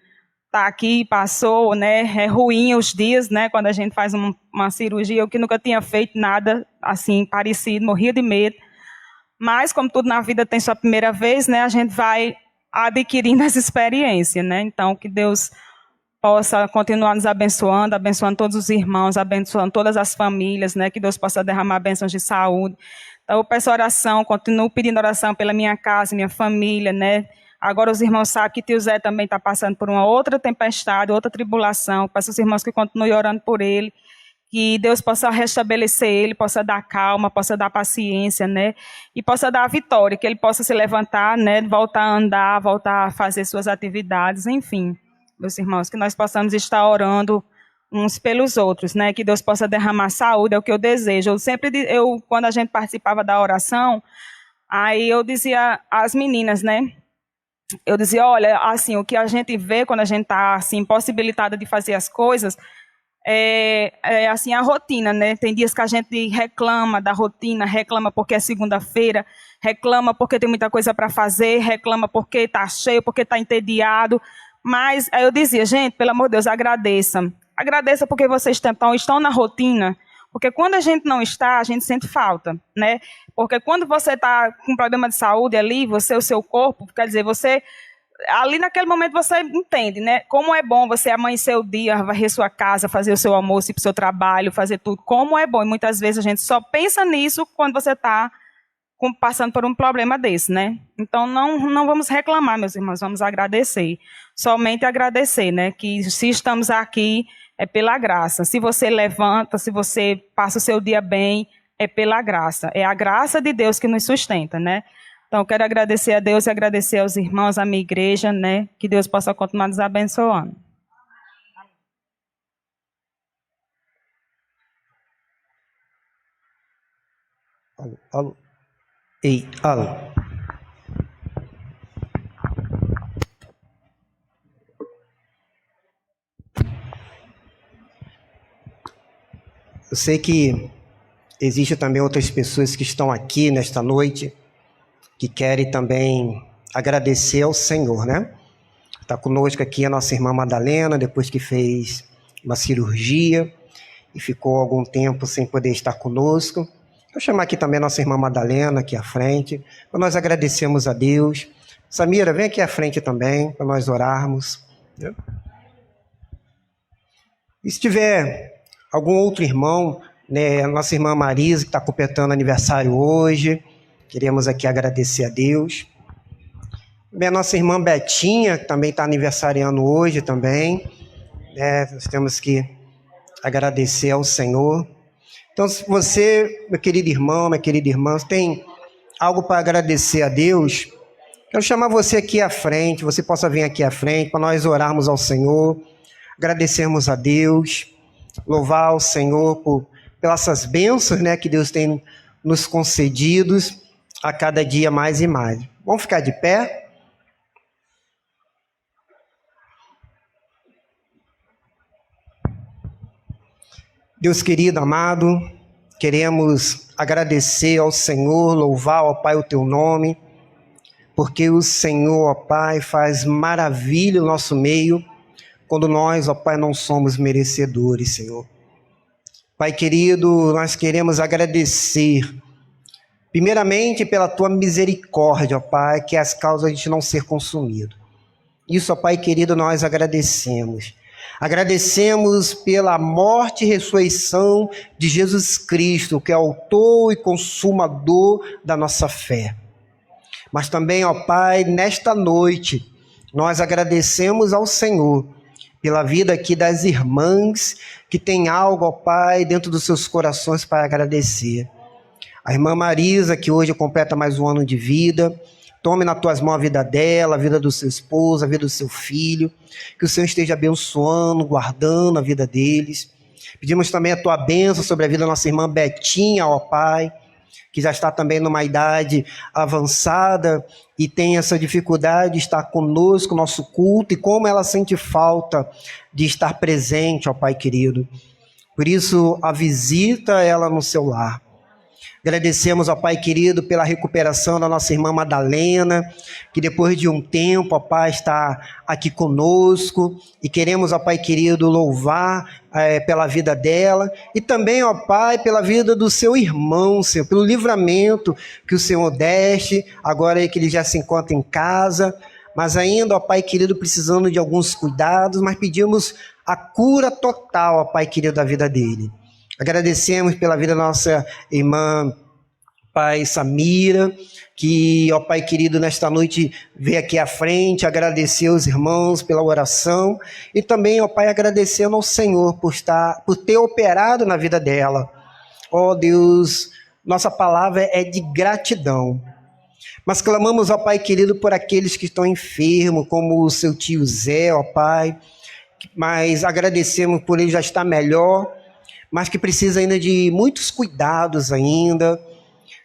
está aqui, passou, né? É ruim os dias, né? Quando a gente faz uma cirurgia, eu que nunca tinha feito nada assim parecido, morria de medo. Mas, como tudo na vida tem sua primeira vez, né? A gente vai adquirindo essa experiência, né? Então, que Deus possa continuar nos abençoando, abençoando todos os irmãos, abençoando todas as famílias, né? Que Deus possa derramar bênçãos de saúde. Então, eu peço oração, continuo pedindo oração pela minha casa, minha família, né? Agora os irmãos sabem que tio Zé também está passando por uma outra tempestade, outra tribulação. Peço aos irmãos que continuem orando por ele, que Deus possa restabelecer ele, possa dar calma, possa dar paciência, né? E possa dar a vitória, que ele possa se levantar, né? Voltar a andar, voltar a fazer suas atividades, enfim. Meus irmãos, que nós possamos estar orando uns pelos outros, né? Que Deus possa derramar saúde, é o que eu desejo. Quando a gente participava da oração, aí eu dizia às meninas, né? Eu dizia, olha, assim, o que a gente vê quando a gente está assim, impossibilitada de fazer as coisas, assim, a rotina, né? Tem dias que a gente reclama da rotina, reclama porque é segunda-feira, reclama porque tem muita coisa para fazer, reclama porque está cheio, porque está entediado. Mas aí eu dizia, gente, pelo amor de Deus, agradeça. Agradeça porque vocês estão na rotina. Porque quando a gente não está, a gente sente falta, né? Porque quando você está com problema de saúde ali, o seu corpo, quer dizer, você... Ali naquele momento você entende, né? Como é bom você amanhecer o dia, varrer sua casa, fazer o seu almoço, ir para o seu trabalho, fazer tudo. Como é bom. E muitas vezes a gente só pensa nisso quando você está passando por um problema desse, né? Então não vamos reclamar, meus irmãos, vamos agradecer. Somente agradecer, né? Que se estamos aqui é pela graça. Se você levanta, se você passa o seu dia bem, é pela graça. É a graça de Deus que nos sustenta, né? Então, quero agradecer a Deus e agradecer aos irmãos, à minha igreja, né? Que Deus possa continuar nos abençoando. Alô, alô. Ei, alô. Eu sei que existem também outras pessoas que estão aqui nesta noite que querem também agradecer ao Senhor, né? Está conosco aqui a nossa irmã Madalena, depois que fez uma cirurgia e ficou algum tempo sem poder estar conosco. Vou chamar aqui também a nossa irmã Madalena, aqui à frente, para nós agradecermos a Deus. Samira, vem aqui à frente também, para nós orarmos. E se tiver algum outro irmão, né, a nossa irmã Marisa, que está completando aniversário hoje, queremos aqui agradecer a Deus. Também a nossa irmã Betinha, que também está aniversariando hoje também. Nós temos que agradecer ao Senhor. Então, se você, meu querido irmão, minha querida irmã, tem algo para agradecer a Deus, quero chamar você aqui à frente, você possa vir aqui à frente para nós orarmos ao Senhor, agradecermos a Deus, louvar ao Senhor pelas essas bênçãos, né, que Deus tem nos concedidos a cada dia mais e mais. Vamos ficar de pé? Deus querido, amado, queremos agradecer ao Senhor, louvar, ó Pai, o Teu nome, porque o Senhor, ó Pai, faz maravilha no nosso meio, quando nós, ó Pai, não somos merecedores, Senhor. Pai querido, nós queremos agradecer, primeiramente pela Tua misericórdia, ó Pai, que é as causas de a gente não ser consumido. Isso, ó Pai querido, nós agradecemos. Agradecemos pela morte e ressurreição de Jesus Cristo, que é autor e consumador da nossa fé. Mas também, ó Pai, nesta noite, nós agradecemos ao Senhor pela vida aqui das irmãs que tem algo, ó Pai, dentro dos seus corações para agradecer. A irmã Marisa, que hoje completa mais um ano de vida, tome nas tuas mãos a vida dela, a vida do seu esposo, a vida do seu filho, que o Senhor esteja abençoando, guardando a vida deles. Pedimos também a tua bênção sobre a vida da nossa irmã Betinha, ó Pai, que já está também numa idade avançada e tem essa dificuldade de estar conosco, nosso culto, e como ela sente falta de estar presente, ó Pai querido. Por isso, a visita ela no seu lar. Agradecemos, ó Pai querido, pela recuperação da nossa irmã Madalena, que depois de um tempo, ó Pai, está aqui conosco, e queremos, ó Pai querido, louvar pela vida dela, e também, ó Pai, pela vida do seu irmão, Senhor, pelo livramento que o Senhor deste, agora que ele já se encontra em casa, mas ainda, ó Pai querido, precisando de alguns cuidados, mas pedimos a cura total, ó Pai querido, da vida dele. Agradecemos pela vida da nossa irmã, Pai Samira, que, ó Pai querido, nesta noite veio aqui à frente, agradecer aos irmãos pela oração, e também, ó Pai, agradecendo ao Senhor por ter operado na vida dela. Ó Deus, nossa palavra é de gratidão. Mas clamamos, ó Pai querido, por aqueles que estão enfermos, como o seu tio Zé, ó Pai, mas agradecemos por ele já estar melhor, mas que precisa ainda de muitos cuidados ainda.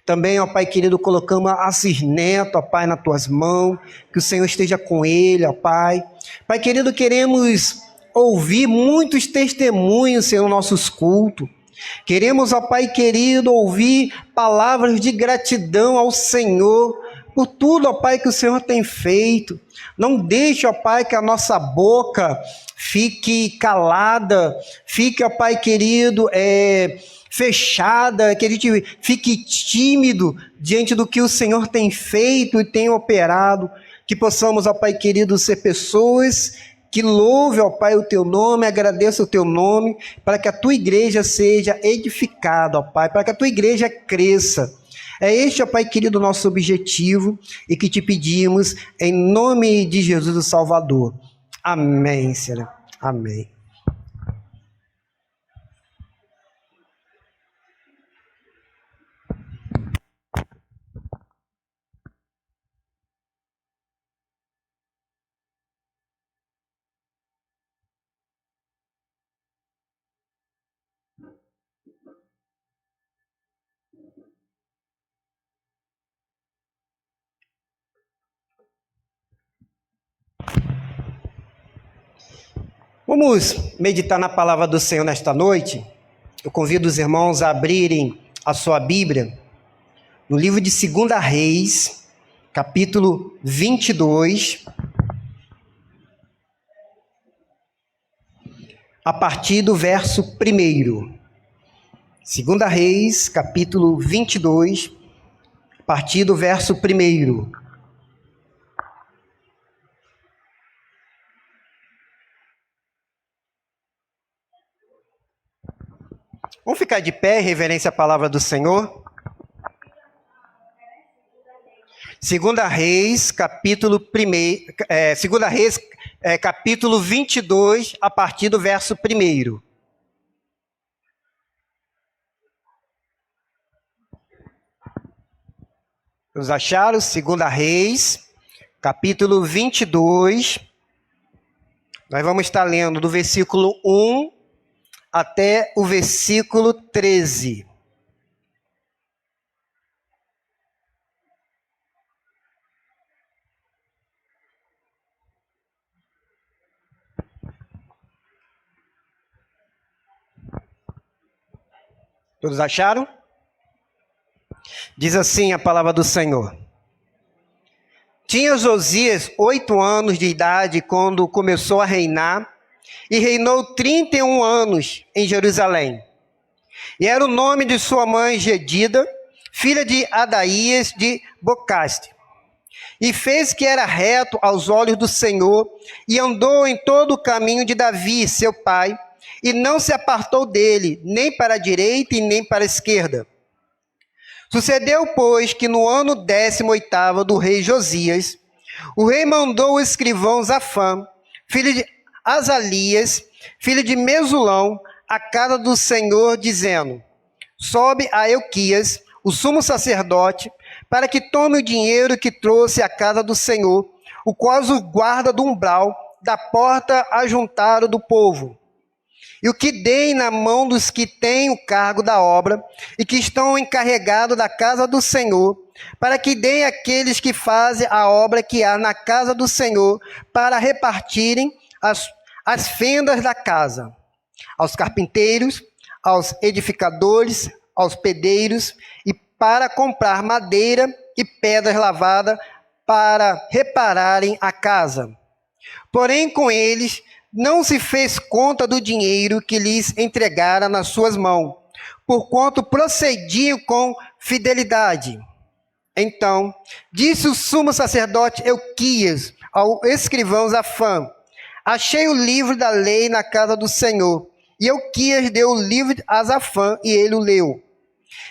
Também, ó Pai querido, colocamos Assis Neto, ó Pai, nas tuas mãos, que o Senhor esteja com ele, ó Pai. Pai querido, queremos ouvir muitos testemunhos, Senhor, nossos cultos. Queremos, ó Pai querido, ouvir palavras de gratidão ao Senhor por tudo, ó Pai, que o Senhor tem feito. Não deixe, ó Pai, que a nossa boca fique calada, fique, ó Pai querido, fechada, que a gente fique tímido diante do que o Senhor tem feito e tem operado. Que possamos, ó Pai querido, ser pessoas que louve, ó Pai, o Teu nome, agradeça o Teu nome, para que a Tua igreja seja edificada, ó Pai, para que a Tua igreja cresça. É este, ó Pai querido, o nosso objetivo e que te pedimos em nome de Jesus o Salvador. Amém, Senhor. Amém. Vamos meditar na palavra do Senhor nesta noite. Eu convido os irmãos a abrirem a sua Bíblia no livro de 2 Reis, capítulo 22, a partir do verso 1. 2 Reis, capítulo 22, a partir do verso 1. Vamos ficar de pé em reverência à palavra do Senhor? 2 Reis, capítulo 22, a partir do verso 1. Os acharam? 2 Reis, capítulo 22. Nós vamos estar lendo do versículo 1 até o versículo 13. Todos acharam? Diz assim a palavra do Senhor. Tinha Josias 8 anos de idade quando começou a reinar, e reinou 31 anos em Jerusalém. E era o nome de sua mãe Jedida, filha de Adaías de Bocaste. E fez que era reto aos olhos do Senhor, e andou em todo o caminho de Davi, seu pai, e não se apartou dele, nem para a direita e nem para a esquerda. Sucedeu, pois, que no ano 18º do rei Josias, o rei mandou o escrivão Safã, filho de Azalias, filho de Mesulão, à casa do Senhor, dizendo: sobe a Euquias, o sumo sacerdote, para que tome o dinheiro que trouxe à casa do Senhor, o qual o guarda do umbral da porta ajuntado do povo. E o que deem na mão dos que têm o cargo da obra e que estão encarregados da casa do Senhor, para que deem àqueles que fazem a obra que há na casa do Senhor, para repartirem as fendas da casa, aos carpinteiros, aos edificadores, aos pedreiros, e para comprar madeira e pedras lavadas para repararem a casa. Porém, com eles não se fez conta do dinheiro que lhes entregara nas suas mãos, porquanto procediam com fidelidade. Então, disse o sumo sacerdote Euquias ao escrivão Safã: achei o livro da lei na casa do Senhor. E Euquias deu o livro a Safã, e ele o leu.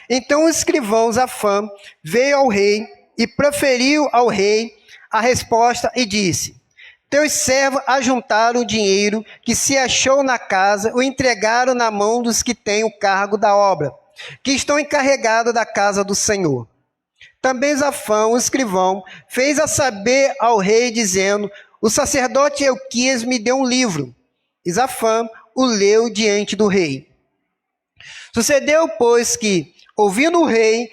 Então o escrivão Safã veio ao rei e proferiu ao rei a resposta e disse: teus servos ajuntaram o dinheiro que se achou na casa, o entregaram na mão dos que têm o cargo da obra, que estão encarregados da casa do Senhor. Também Safã, o escrivão, fez a saber ao rei, dizendo: o sacerdote Euquias me deu um livro. E Safã o leu diante do rei. Sucedeu, pois, que, ouvindo o rei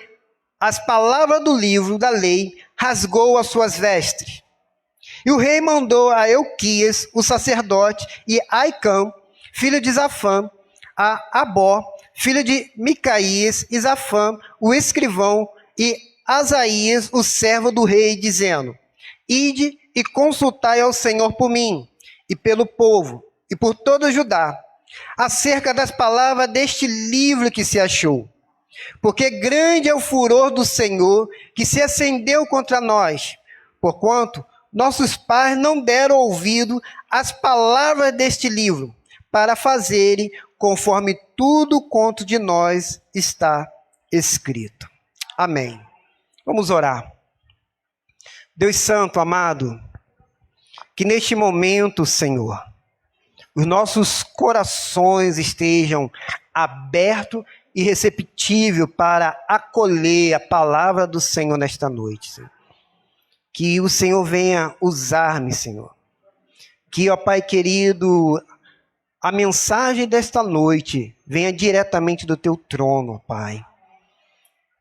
as palavras do livro da lei, rasgou as suas vestes. E o rei mandou a Euquias, o sacerdote, e Aicam, filho de Zafã, a Abó, filho de Micaías, e Zafã, o escrivão, e Asaías, o servo do rei, dizendo: Ide e consultai ao Senhor por mim, e pelo povo, e por todo Judá, acerca das palavras deste livro que se achou. Porque grande é o furor do Senhor, que se acendeu contra nós, porquanto nossos pais não deram ouvido às palavras deste livro, para fazerem conforme tudo quanto de nós está escrito. Amém. Vamos orar. Deus Santo, amado, que neste momento, Senhor, os nossos corações estejam abertos e receptíveis para acolher a palavra do Senhor nesta noite, Senhor. Que o Senhor venha usar-me, Senhor. Que, ó Pai querido, a mensagem desta noite venha diretamente do Teu trono, ó Pai.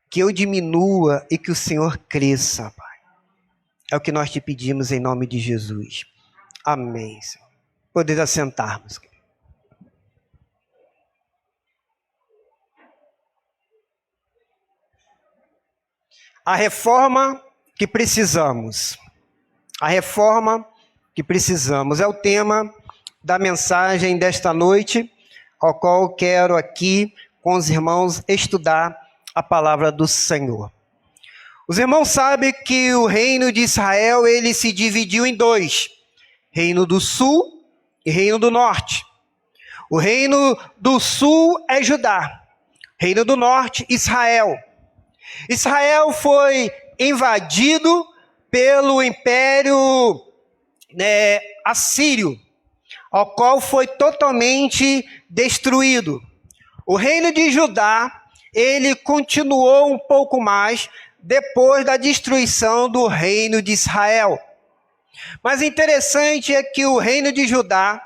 Que eu diminua e que o Senhor cresça, Pai. É o que nós te pedimos em nome de Jesus. Amém, Senhor. Poder assentarmos. A reforma que precisamos. A reforma que precisamos é o tema da mensagem desta noite, ao qual quero aqui com os irmãos estudar a palavra do Senhor. Os irmãos sabem que o reino de Israel ele se dividiu em dois: reino do sul e reino do norte. O reino do sul é Judá, reino do norte, Israel. Israel foi invadido pelo império assírio, ao qual foi totalmente destruído. O reino de Judá, ele continuou um pouco mais depois da destruição do reino de Israel. Mas interessante é que o reino de Judá,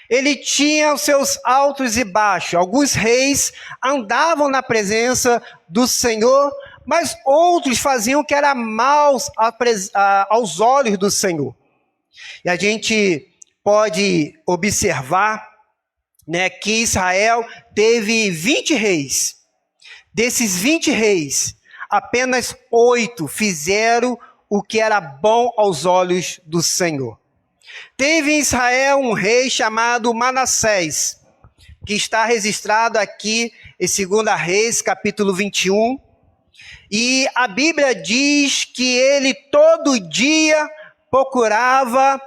ele tinha os seus altos e baixos. Alguns reis andavam na presença do Senhor, mas outros faziam o que era mal aos olhos do Senhor. E a gente pode observar, que Israel teve 20 reis. Desses 20 reis, apenas 8 fizeram o que era bom aos olhos do Senhor. Teve em Israel um rei chamado Manassés, que está registrado aqui em 2 Reis, capítulo 21. E a Bíblia diz que ele todo dia procurava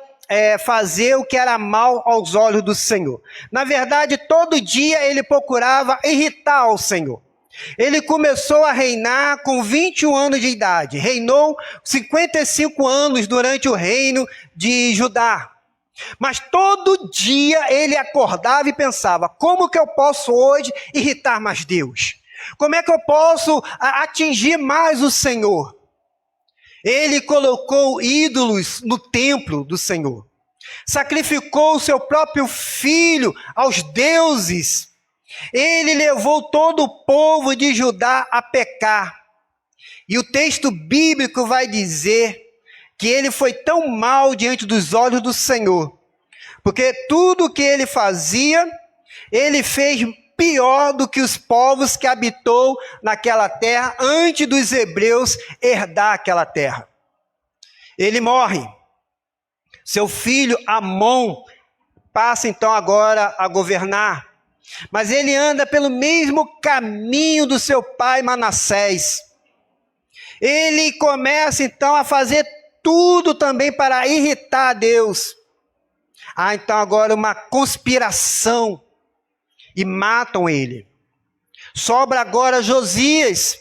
fazer o que era mal aos olhos do Senhor. Na verdade, todo dia ele procurava irritar o Senhor. Ele começou a reinar com 21 anos de idade. Reinou 55 anos durante o reino de Judá. Mas todo dia ele acordava e pensava: como que eu posso hoje irritar mais Deus? Como é que eu posso atingir mais o Senhor? Ele colocou ídolos no templo do Senhor. Sacrificou o seu próprio filho aos deuses. Ele levou todo o povo de Judá a pecar. E o texto bíblico vai dizer que ele foi tão mal diante dos olhos do Senhor, porque tudo que ele fazia, ele fez pior do que os povos que habitou naquela terra antes dos hebreus herdar aquela terra. Ele morre. Seu filho Amon passa então agora a governar. Mas ele anda pelo mesmo caminho do seu pai Manassés. Ele começa então a fazer tudo também para irritar a Deus. Então agora uma conspiração e matam ele. Sobra agora Josias,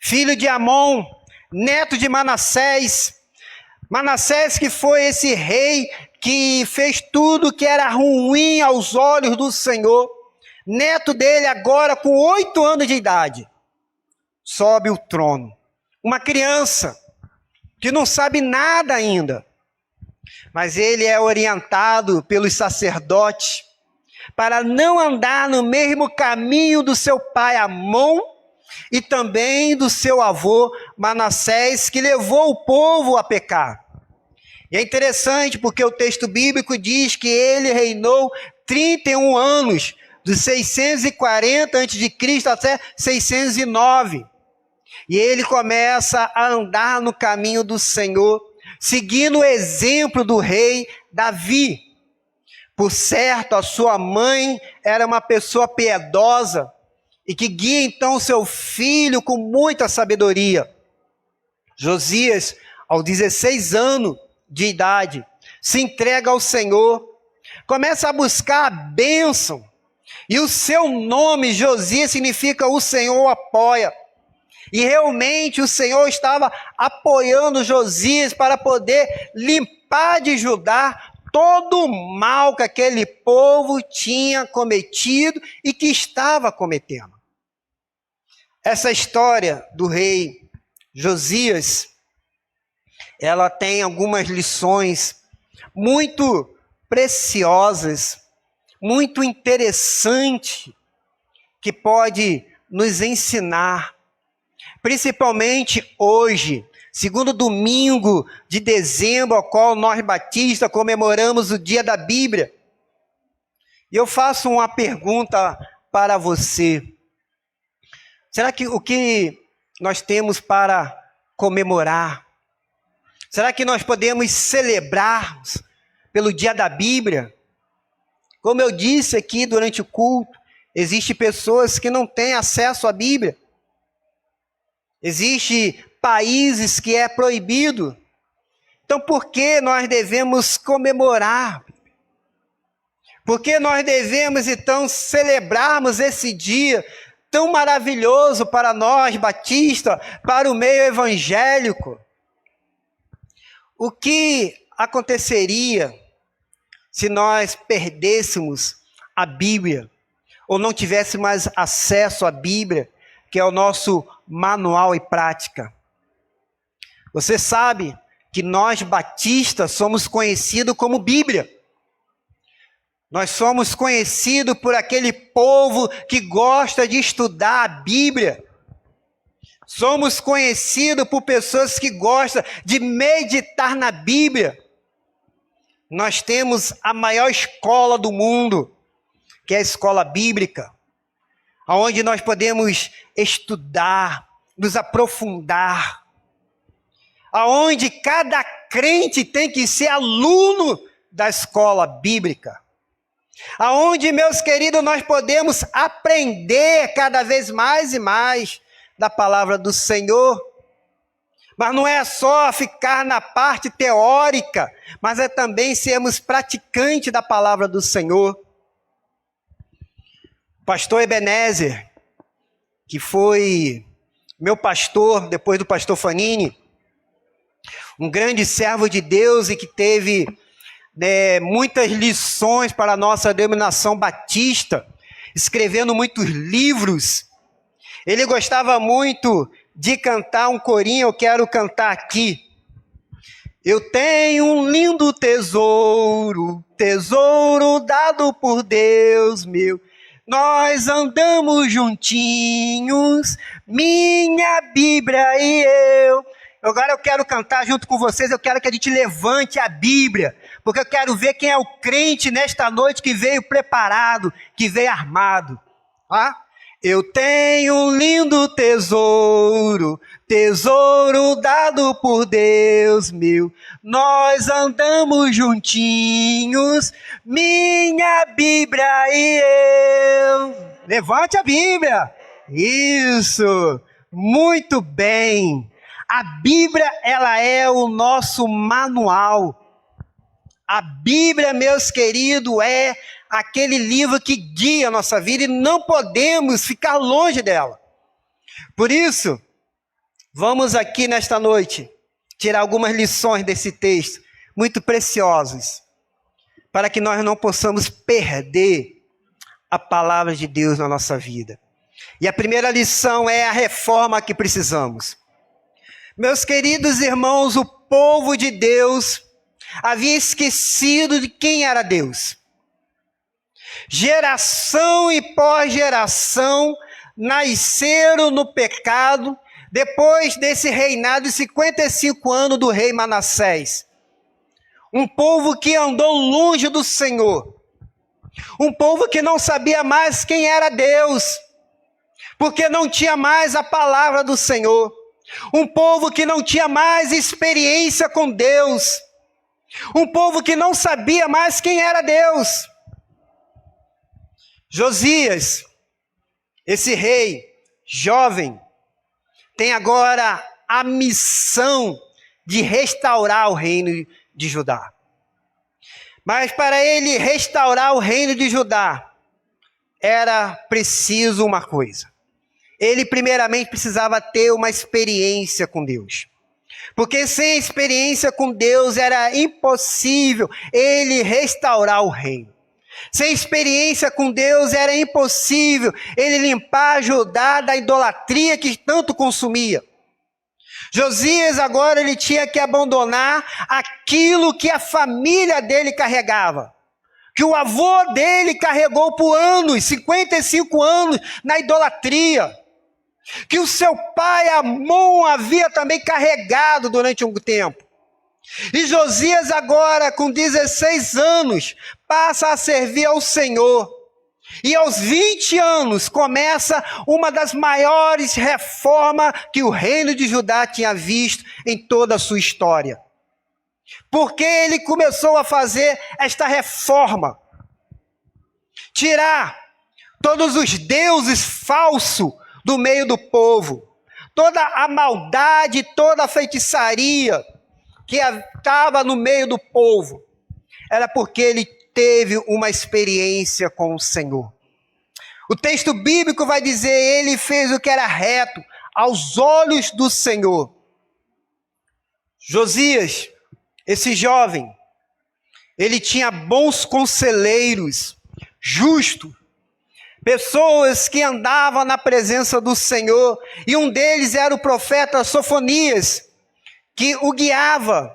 filho de Amon, neto de Manassés. Manassés que foi esse rei que fez tudo que era ruim aos olhos do Senhor. Neto dele agora com 8 anos de idade, sobe o trono. Uma criança que não sabe nada ainda, mas ele é orientado pelos sacerdotes para não andar no mesmo caminho do seu pai Amon e também do seu avô Manassés, que levou o povo a pecar. E é interessante porque o texto bíblico diz que ele reinou 31 anos, dos 640 a.C. até 609. E ele começa a andar no caminho do Senhor, seguindo o exemplo do rei Davi. Por certo, a sua mãe era uma pessoa piedosa e que guia então seu filho com muita sabedoria. Josias, aos 16 anos de idade, se entrega ao Senhor, começa a buscar a bênção, e o seu nome, Josias, significa o Senhor apoia. E realmente o Senhor estava apoiando Josias para poder limpar de Judá todo o mal que aquele povo tinha cometido e que estava cometendo. Essa história do rei Josias, ela tem algumas lições muito preciosas, muito interessantes, que pode nos ensinar, principalmente hoje, segundo domingo de dezembro, ao qual nós batistas comemoramos o dia da Bíblia. E eu faço uma pergunta para você. Será que o que nós temos para comemorar? Será que nós podemos celebrar pelo dia da Bíblia? Como eu disse aqui durante o culto, existem pessoas que não têm acesso à Bíblia. Existem países que é proibido. Então, por que nós devemos comemorar? Por que nós devemos, então, celebrarmos esse dia tão maravilhoso para nós, batistas, para o meio evangélico? O que aconteceria se nós perdêssemos a Bíblia, ou não tivéssemos mais acesso à Bíblia, que é o nosso manual e prática? Você sabe que nós batistas somos conhecidos como Bíblia. Nós somos conhecidos por aquele povo que gosta de estudar a Bíblia. Somos conhecidos por pessoas que gostam de meditar na Bíblia. Nós temos a maior escola do mundo, que é a escola bíblica, onde nós podemos estudar, nos aprofundar, aonde cada crente tem que ser aluno da escola bíblica, aonde, meus queridos, nós podemos aprender cada vez mais e mais da palavra do Senhor. Mas não é só ficar na parte teórica, mas é também sermos praticantes da palavra do Senhor. Pastor Ebenezer, que foi meu pastor, depois do pastor Fanini, um grande servo de Deus e que teve muitas lições para a nossa denominação batista, escrevendo muitos livros. Ele gostava muito de cantar um corinho, eu quero cantar aqui. Eu tenho um lindo tesouro, tesouro dado por Deus meu. Nós andamos juntinhos, minha Bíblia e eu. Agora eu quero cantar junto com vocês, eu quero que a gente levante a Bíblia, porque eu quero ver quem é o crente nesta noite que veio preparado, que veio armado. Eu tenho um lindo tesouro, tesouro dado por Deus meu. Nós andamos juntinhos, minha Bíblia e eu. Levante a Bíblia. Isso, muito bem. A Bíblia, ela é o nosso manual. A Bíblia, meus queridos, é aquele livro que guia a nossa vida e não podemos ficar longe dela. Por isso, vamos aqui nesta noite tirar algumas lições desse texto, muito preciosas, para que nós não possamos perder a palavra de Deus na nossa vida. E a primeira lição é a reforma que precisamos. Meus queridos irmãos, o povo de Deus havia esquecido de quem era Deus. Geração e pós-geração nasceram no pecado depois desse reinado de 55 anos do rei Manassés. Um povo que andou longe do Senhor. Um povo que não sabia mais quem era Deus, porque não tinha mais a palavra do Senhor. Um povo que não tinha mais experiência com Deus. Um povo que não sabia mais quem era Deus. Josias, esse rei jovem, tem agora a missão de restaurar o reino de Judá. Mas para ele restaurar o reino de Judá, era preciso uma coisa. Ele primeiramente precisava ter uma experiência com Deus. Porque sem experiência com Deus era impossível ele restaurar o reino. Sem experiência com Deus era impossível ele limpar Judá da idolatria que tanto consumia. Josias agora ele tinha que abandonar aquilo que a família dele carregava. Que o avô dele carregou por anos, 55 anos, na idolatria. Que o seu pai Amon havia também carregado durante um tempo. E Josias agora, com 16 anos, passa a servir ao Senhor. E aos 20 anos começa uma das maiores reformas que o reino de Judá tinha visto em toda a sua história. Porque ele começou a fazer esta reforma. Tirar todos os deuses falsos do meio do povo. Toda a maldade, toda a feitiçaria que estava no meio do povo. Era porque ele teve uma experiência com o Senhor. O texto bíblico vai dizer, ele fez o que era reto aos olhos do Senhor. Josias, esse jovem, ele tinha bons conselheiros, justos, pessoas que andavam na presença do Senhor, e um deles era o profeta Sofonias, que o guiava,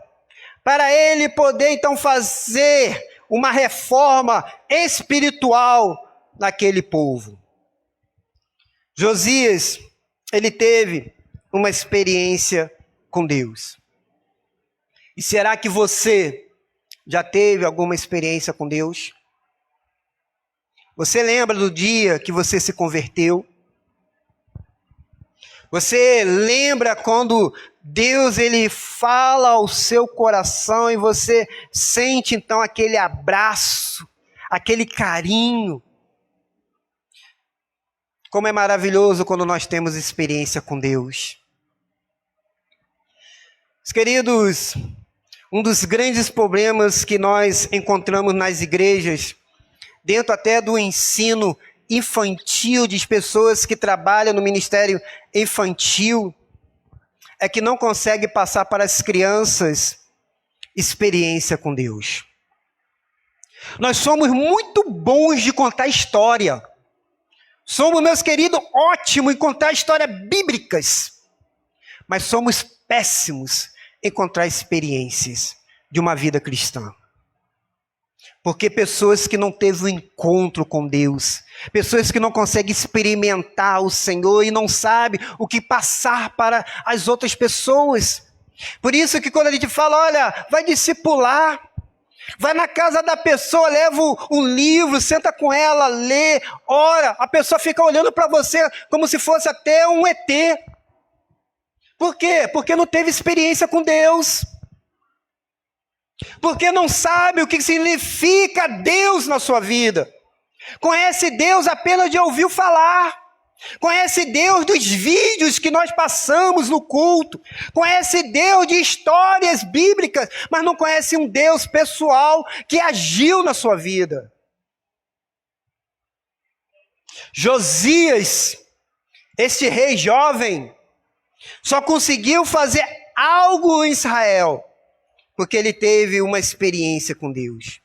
para ele poder então fazer uma reforma espiritual naquele povo. Josias, ele teve uma experiência com Deus. E será que você já teve alguma experiência com Deus? Você lembra do dia que você se converteu? Você lembra quando Deus ele fala ao seu coração e você sente então aquele abraço, aquele carinho? Como é maravilhoso quando nós temos experiência com Deus. Queridos, um dos grandes problemas que nós encontramos nas igrejas, dentro até do ensino infantil, de pessoas que trabalham no ministério infantil, é que não consegue passar para as crianças experiência com Deus. Nós somos muito bons de contar história. Somos, meus queridos, ótimos em contar histórias bíblicas. Mas somos péssimos em contar experiências de uma vida cristã. Porque pessoas que não teve um encontro com Deus, pessoas que não conseguem experimentar o Senhor e não sabem o que passar para as outras pessoas. Por isso que quando a gente fala, olha, vai discipular, vai na casa da pessoa, leva um livro, senta com ela, lê, ora, a pessoa fica olhando para você como se fosse até um ET. Por quê? Porque não teve experiência com Deus. Porque não sabe o que significa Deus na sua vida. Conhece Deus apenas de ouvir falar. Conhece Deus dos vídeos que nós passamos no culto. Conhece Deus de histórias bíblicas, mas não conhece um Deus pessoal que agiu na sua vida. Josias, esse rei jovem, só conseguiu fazer algo em Israel porque ele teve uma experiência com Deus.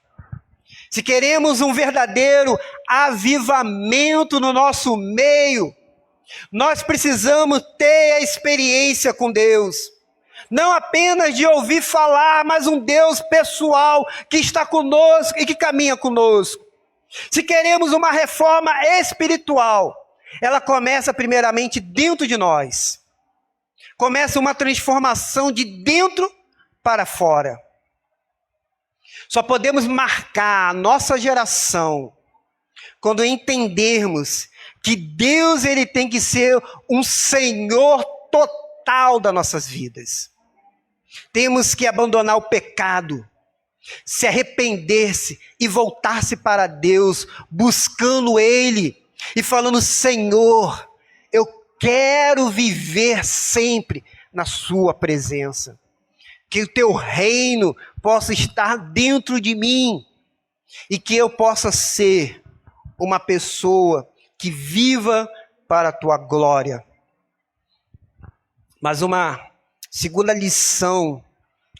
Se queremos um verdadeiro avivamento no nosso meio, nós precisamos ter a experiência com Deus. Não apenas de ouvir falar, mas um Deus pessoal que está conosco e que caminha conosco. Se queremos uma reforma espiritual, ela começa primeiramente dentro de nós. Começa uma transformação de dentro para fora. Só podemos marcar a nossa geração quando entendermos que Deus ele tem que ser um Senhor total das nossas vidas. Temos que abandonar o pecado, se arrepender-se e voltar-se para Deus, buscando Ele e falando: Senhor, eu quero viver sempre na Sua presença. Que o Teu reino possa estar dentro de mim e que eu possa ser uma pessoa que viva para a Tua glória. Mas uma segunda lição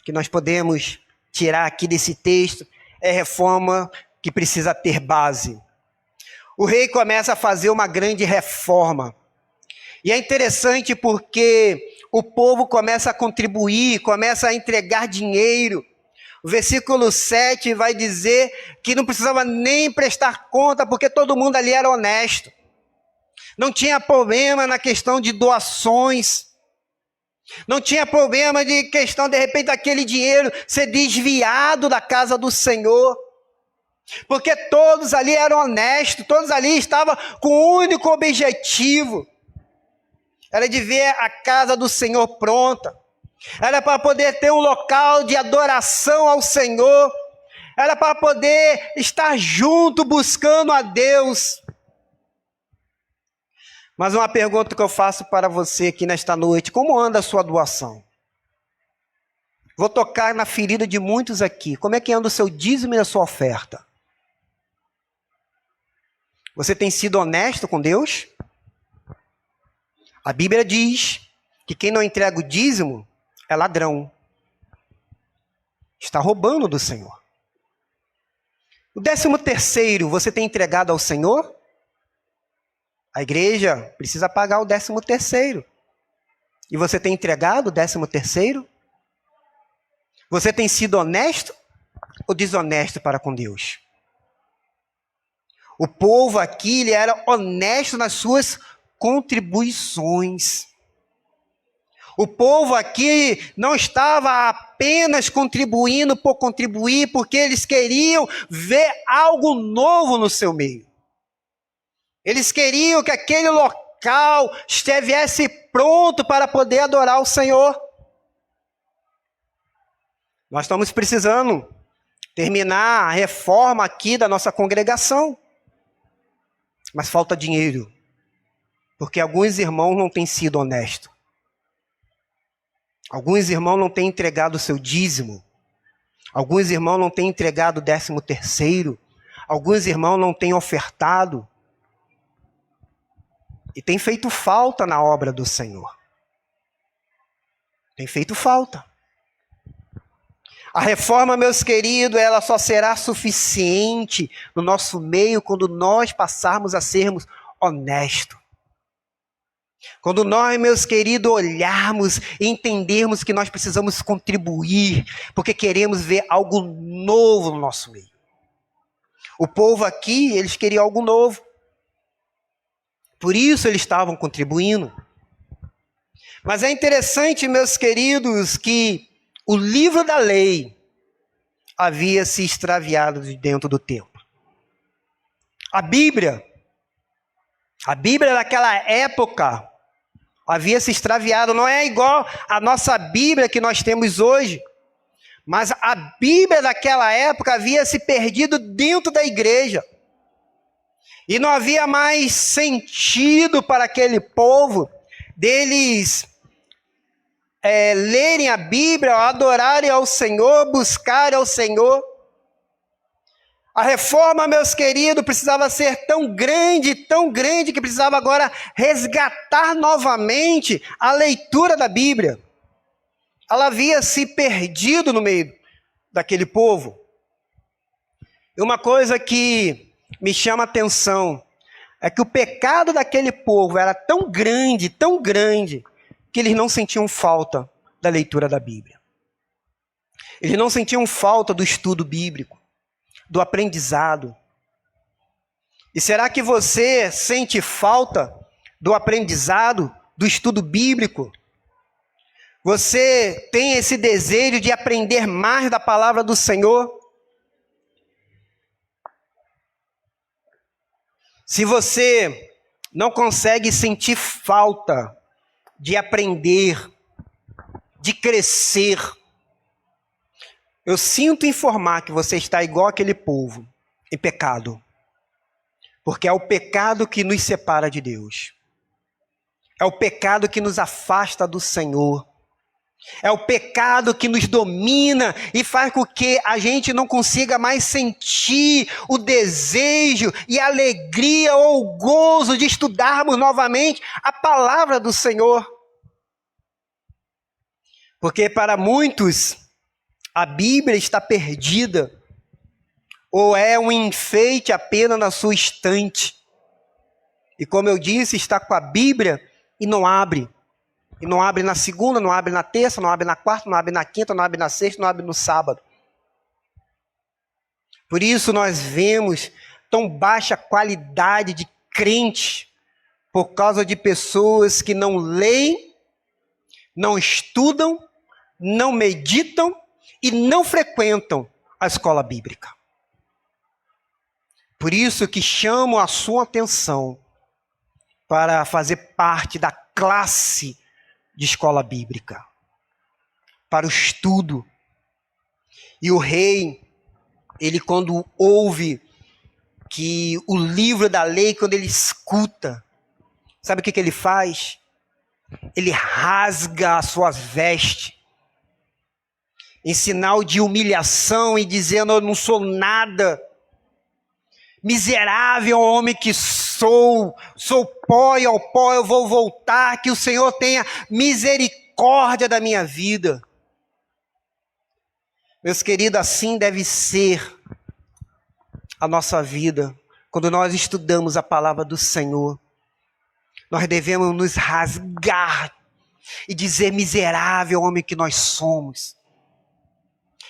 que nós podemos tirar aqui desse texto é a reforma que precisa ter base. O rei começa a fazer uma grande reforma. E é interessante porque o povo começa a contribuir, começa a entregar dinheiro. O versículo 7 vai dizer que não precisava nem prestar conta, porque todo mundo ali era honesto. Não tinha problema na questão de doações. Não tinha problema de questão, de repente, daquele dinheiro ser desviado da casa do Senhor. Porque todos ali eram honestos, todos ali estavam com um único objetivo. Era de ver a casa do Senhor pronta. Era para poder ter um local de adoração ao Senhor. Era para poder estar junto, buscando a Deus. Mas uma pergunta que eu faço para você aqui nesta noite: como anda a sua doação? Vou tocar na ferida de muitos aqui. Como é que anda o seu dízimo e a sua oferta? Você tem sido honesto com Deus? A Bíblia diz que quem não entrega o dízimo é ladrão. Está roubando do Senhor. O 13º, você tem entregado ao Senhor? A igreja precisa pagar o 13º. E você tem entregado o 13º? Você tem sido honesto ou desonesto para com Deus? O povo aqui, ele era honesto nas suas contribuições. O povo aqui não estava apenas contribuindo por contribuir, porque eles queriam ver algo novo no seu meio. Eles queriam que aquele local estivesse pronto para poder adorar o Senhor. Nós estamos precisando terminar a reforma aqui da nossa congregação. Mas falta dinheiro. Porque alguns irmãos não têm sido honestos. Alguns irmãos não têm entregado o seu dízimo. Alguns irmãos não têm entregado o 13º. Alguns irmãos não têm ofertado. E tem feito falta na obra do Senhor. Tem feito falta. A reforma, meus queridos, ela só será suficiente no nosso meio quando nós passarmos a sermos honestos. Quando nós, meus queridos, olharmos e entendermos que nós precisamos contribuir, porque queremos ver algo novo no nosso meio. O povo aqui, eles queriam algo novo. Por isso eles estavam contribuindo. Mas é interessante, meus queridos, que o livro da lei havia se extraviado de dentro do templo. A Bíblia daquela época havia se extraviado. Não é igual a nossa Bíblia que nós temos hoje. Mas a Bíblia daquela época havia se perdido dentro da igreja. E não havia mais sentido para aquele povo deles lerem a Bíblia, adorarem ao Senhor, buscarem ao Senhor. A reforma, meus queridos, precisava ser tão grande que precisava agora resgatar novamente a leitura da Bíblia. Ela havia se perdido no meio daquele povo. E uma coisa que me chama a atenção é que o pecado daquele povo era tão grande, que eles não sentiam falta da leitura da Bíblia. Eles não sentiam falta do estudo bíblico, do aprendizado. E será que você sente falta do aprendizado, do estudo bíblico? Você tem esse desejo de aprender mais da palavra do Senhor? Se você não consegue sentir falta de aprender, de crescer, eu sinto informar que você está igual aquele povo, em pecado. Porque é o pecado que nos separa de Deus. É o pecado que nos afasta do Senhor. É o pecado que nos domina e faz com que a gente não consiga mais sentir o desejo e a alegria ou o gozo de estudarmos novamente a palavra do Senhor. Porque para muitos a Bíblia está perdida ou é um enfeite apenas na sua estante. E como eu disse, está com a Bíblia e não abre. E não abre na segunda, não abre na terça, não abre na quarta, não abre na quinta, não abre na sexta, não abre no sábado. Por isso nós vemos tão baixa qualidade de crente por causa de pessoas que não leem, não estudam, não meditam e não frequentam a escola bíblica. Por isso que chamo a sua atenção para fazer parte da classe de escola bíblica, para o estudo. E o rei, ele quando ouve que o livro da lei, quando ele escuta, sabe o que ele faz? Ele rasga as suas vestes, em sinal de humilhação e dizendo: eu não sou nada, miserável homem que sou pó e ao pó eu vou voltar, que o Senhor tenha misericórdia da minha vida. Meus queridos, assim deve ser a nossa vida. Quando nós estudamos a palavra do Senhor, nós devemos nos rasgar e dizer: miserável homem que nós somos.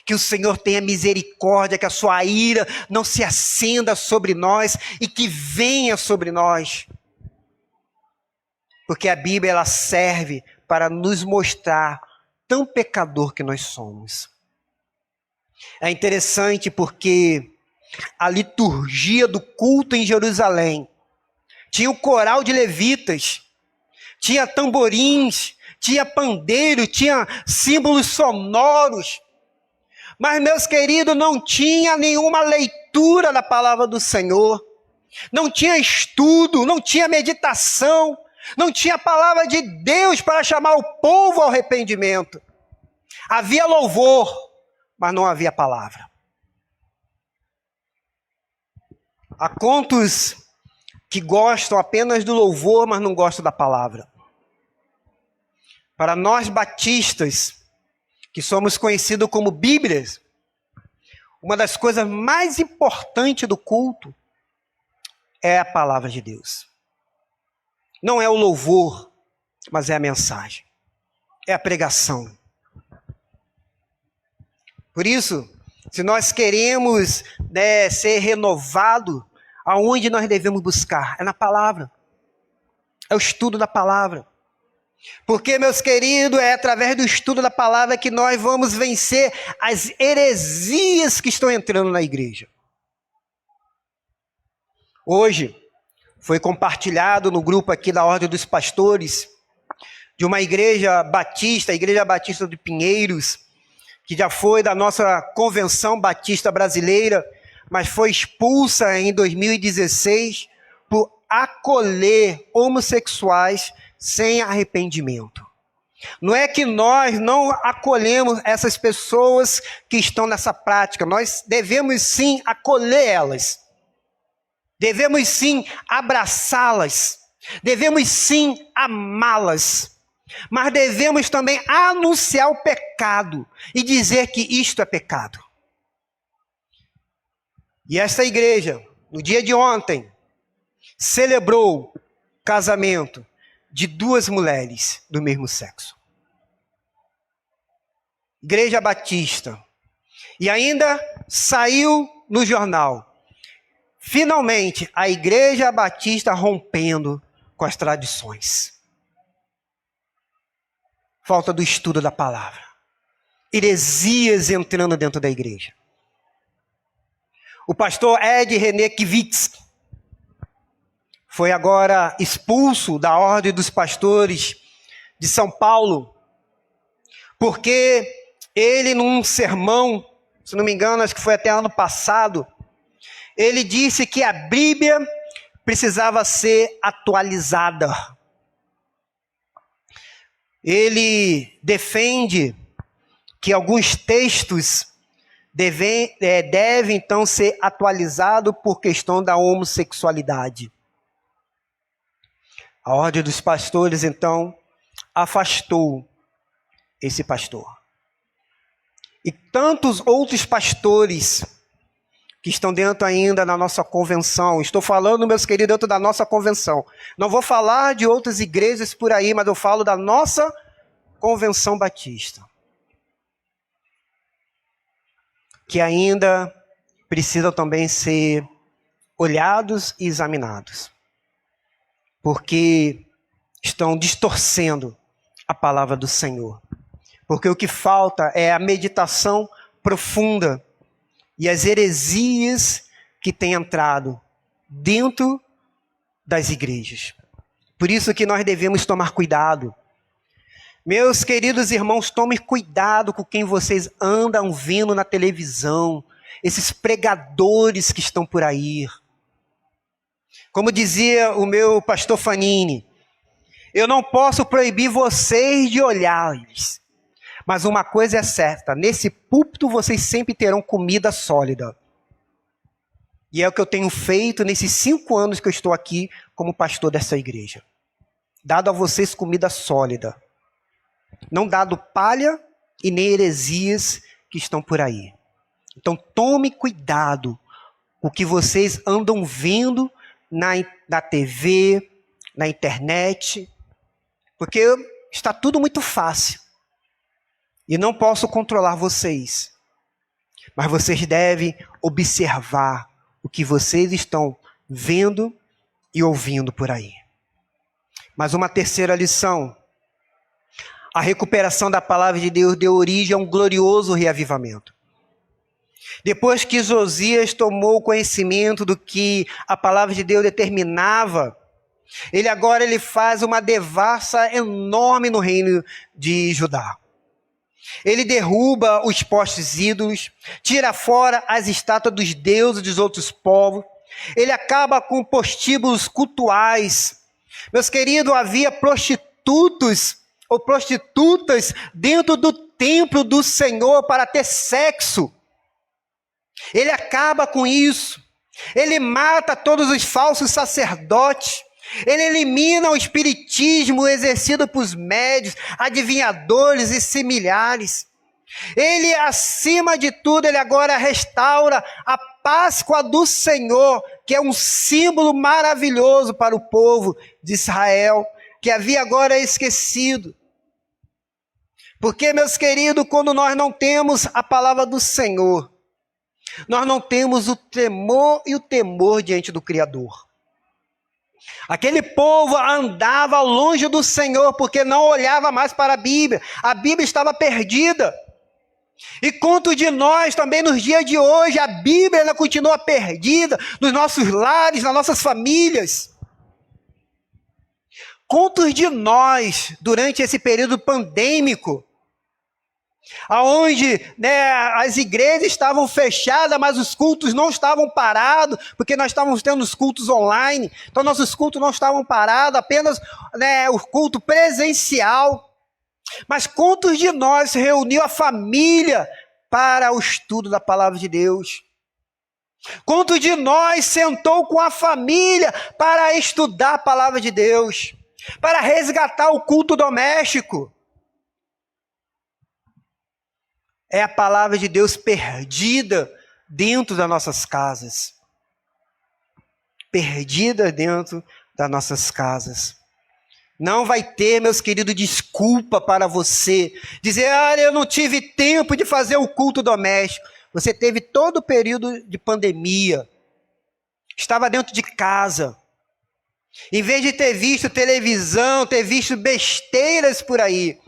Que o Senhor tenha misericórdia, que a sua ira não se acenda sobre nós e que venha sobre nós. Porque a Bíblia ela serve para nos mostrar tão pecador que nós somos. É interessante porque a liturgia do culto em Jerusalém tinha o coral de levitas, tinha tamborins, tinha pandeiro, tinha símbolos sonoros. Mas, meus queridos, não tinha nenhuma leitura da palavra do Senhor. Não tinha estudo, não tinha meditação, não tinha a palavra de Deus para chamar o povo ao arrependimento. Havia louvor, mas não havia palavra. Há quantos que gostam apenas do louvor, mas não gostam da palavra? Para nós batistas, que somos conhecidos como Bíblias, uma das coisas mais importantes do culto é a palavra de Deus. Não é o louvor, mas é a mensagem, é a pregação. Por isso, se nós queremos ser renovados, aonde nós devemos buscar? É na palavra, é o estudo da palavra. Porque, meus queridos, é através do estudo da palavra que nós vamos vencer as heresias que estão entrando na igreja. Hoje, foi compartilhado no grupo aqui da Ordem dos Pastores, de uma igreja batista, a Igreja Batista de Pinheiros, que já foi da nossa Convenção Batista Brasileira, mas foi expulsa em 2016 por acolher homossexuais sem arrependimento. Não é que nós não acolhemos essas pessoas que estão nessa prática, nós devemos sim acolher elas, devemos sim abraçá-las, devemos sim amá-las, mas devemos também anunciar o pecado e dizer que isto é pecado. E esta igreja, no dia de ontem, celebrou casamento de duas mulheres do mesmo sexo. Igreja Batista. E ainda saiu no jornal. Finalmente, a Igreja Batista rompendo com as tradições. Falta do estudo da palavra. Heresias entrando dentro da igreja. O pastor Ed René Kivitz, foi agora expulso da Ordem dos Pastores de São Paulo, porque ele, num sermão, se não me engano, acho que foi até ano passado, ele disse que a Bíblia precisava ser atualizada. Ele defende que alguns textos devem então ser atualizados por questão da homossexualidade. A Ordem dos Pastores, então, afastou esse pastor. E tantos outros pastores que estão dentro ainda da nossa convenção. Estou falando, meus queridos, dentro da nossa convenção. Não vou falar de outras igrejas por aí, mas eu falo da nossa convenção batista. Que ainda precisam também ser olhados e examinados. Porque estão distorcendo a palavra do Senhor. Porque o que falta é a meditação profunda e as heresias que têm entrado dentro das igrejas. Por isso que nós devemos tomar cuidado. Meus queridos irmãos, tomem cuidado com quem vocês andam vendo na televisão, esses pregadores que estão por aí. Como dizia o meu pastor Fanini, eu não posso proibir vocês de olhar-lhes, mas uma coisa é certa, nesse púlpito vocês sempre terão comida sólida. E é o que eu tenho feito nesses 5 anos que eu estou aqui como pastor dessa igreja. Dado a vocês comida sólida. Não dado palha e nem heresias que estão por aí. Então tome cuidado com o que vocês andam vendo na TV, na internet, porque está tudo muito fácil. E não posso controlar vocês. Mas vocês devem observar o que vocês estão vendo e ouvindo por aí. Mas uma terceira lição. A recuperação da palavra de Deus deu origem a um glorioso reavivamento. Depois que Josias tomou conhecimento do que a palavra de Deus determinava, ele faz uma devassa enorme no reino de Judá. Ele derruba os postes ídolos, tira fora as estátuas dos deuses dos outros povos. Ele acaba com prostíbulos cultuais. Meus queridos, havia prostitutos ou prostitutas dentro do templo do Senhor para ter sexo. Ele acaba com isso. Ele mata todos os falsos sacerdotes. Ele elimina o espiritismo exercido por médios, adivinhadores e similares. Ele, acima de tudo, ele agora restaura a Páscoa do Senhor, que é um símbolo maravilhoso para o povo de Israel, que havia agora esquecido. Porque, meus queridos, quando nós não temos a palavra do Senhor, nós não temos o tremor e o temor diante do Criador. Aquele povo andava longe do Senhor porque não olhava mais para a Bíblia. A Bíblia estava perdida. E quanto de nós também nos dias de hoje, a Bíblia ainda continua perdida nos nossos lares, nas nossas famílias. Quantos de nós, durante esse período pandêmico, aonde as igrejas estavam fechadas, mas os cultos não estavam parados, porque nós estávamos tendo os cultos online, então nossos cultos não estavam parados, apenas o culto presencial. Mas quantos de nós reuniu a família para o estudo da palavra de Deus? Quantos de nós sentou com a família para estudar a palavra de Deus? Para resgatar o culto doméstico? É a palavra de Deus perdida dentro das nossas casas. Perdida dentro das nossas casas. Não vai ter, meus queridos, desculpa para você dizer, eu não tive tempo de fazer o culto doméstico. Você teve todo o período de pandemia. Estava dentro de casa. Em vez de ter visto televisão, ter visto besteiras por aí,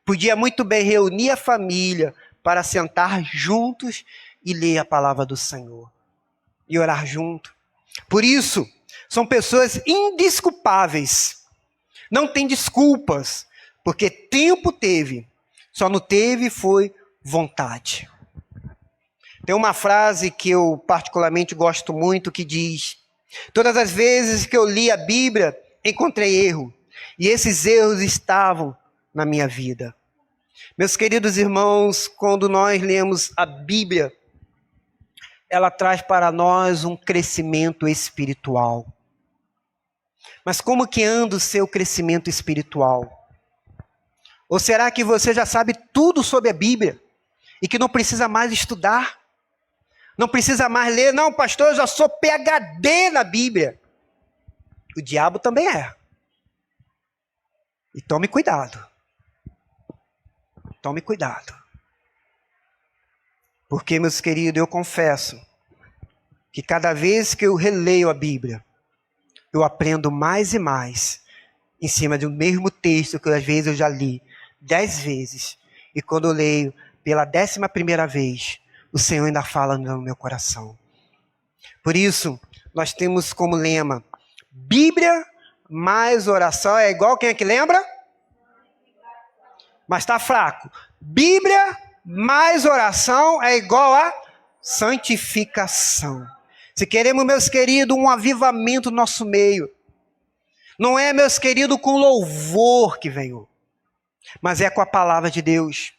podia muito bem reunir a família para sentar juntos e ler a palavra do Senhor. E orar junto. Por isso, São pessoas indesculpáveis. Não tem desculpas, porque tempo teve. Só não teve foi vontade. Tem uma frase que eu particularmente gosto muito que diz: todas as vezes que eu li a Bíblia, encontrei erro. E esses erros estavam na minha vida. Meus queridos irmãos, quando nós lemos a Bíblia, ela traz para nós um crescimento espiritual. Mas como que anda o seu crescimento espiritual? Ou será que você já sabe tudo sobre a Bíblia e que não precisa mais estudar? Não precisa mais ler? Não, pastor, eu já sou PhD na Bíblia. O diabo também é. E tome cuidado. Tome cuidado. Porque, meus queridos, eu confesso que cada vez que eu releio a Bíblia, eu aprendo mais e mais em cima do mesmo texto que às vezes eu já li 10 vezes. E quando eu leio pela 11ª vez, o Senhor ainda fala no meu coração. Por isso, nós temos como lema: Bíblia mais oração é igual, quem é que lembra? Mas está fraco. Bíblia mais oração é igual a santificação. Se queremos, meus queridos, um avivamento no nosso meio, não é, meus queridos, com louvor que venho, mas é com a palavra de Deus.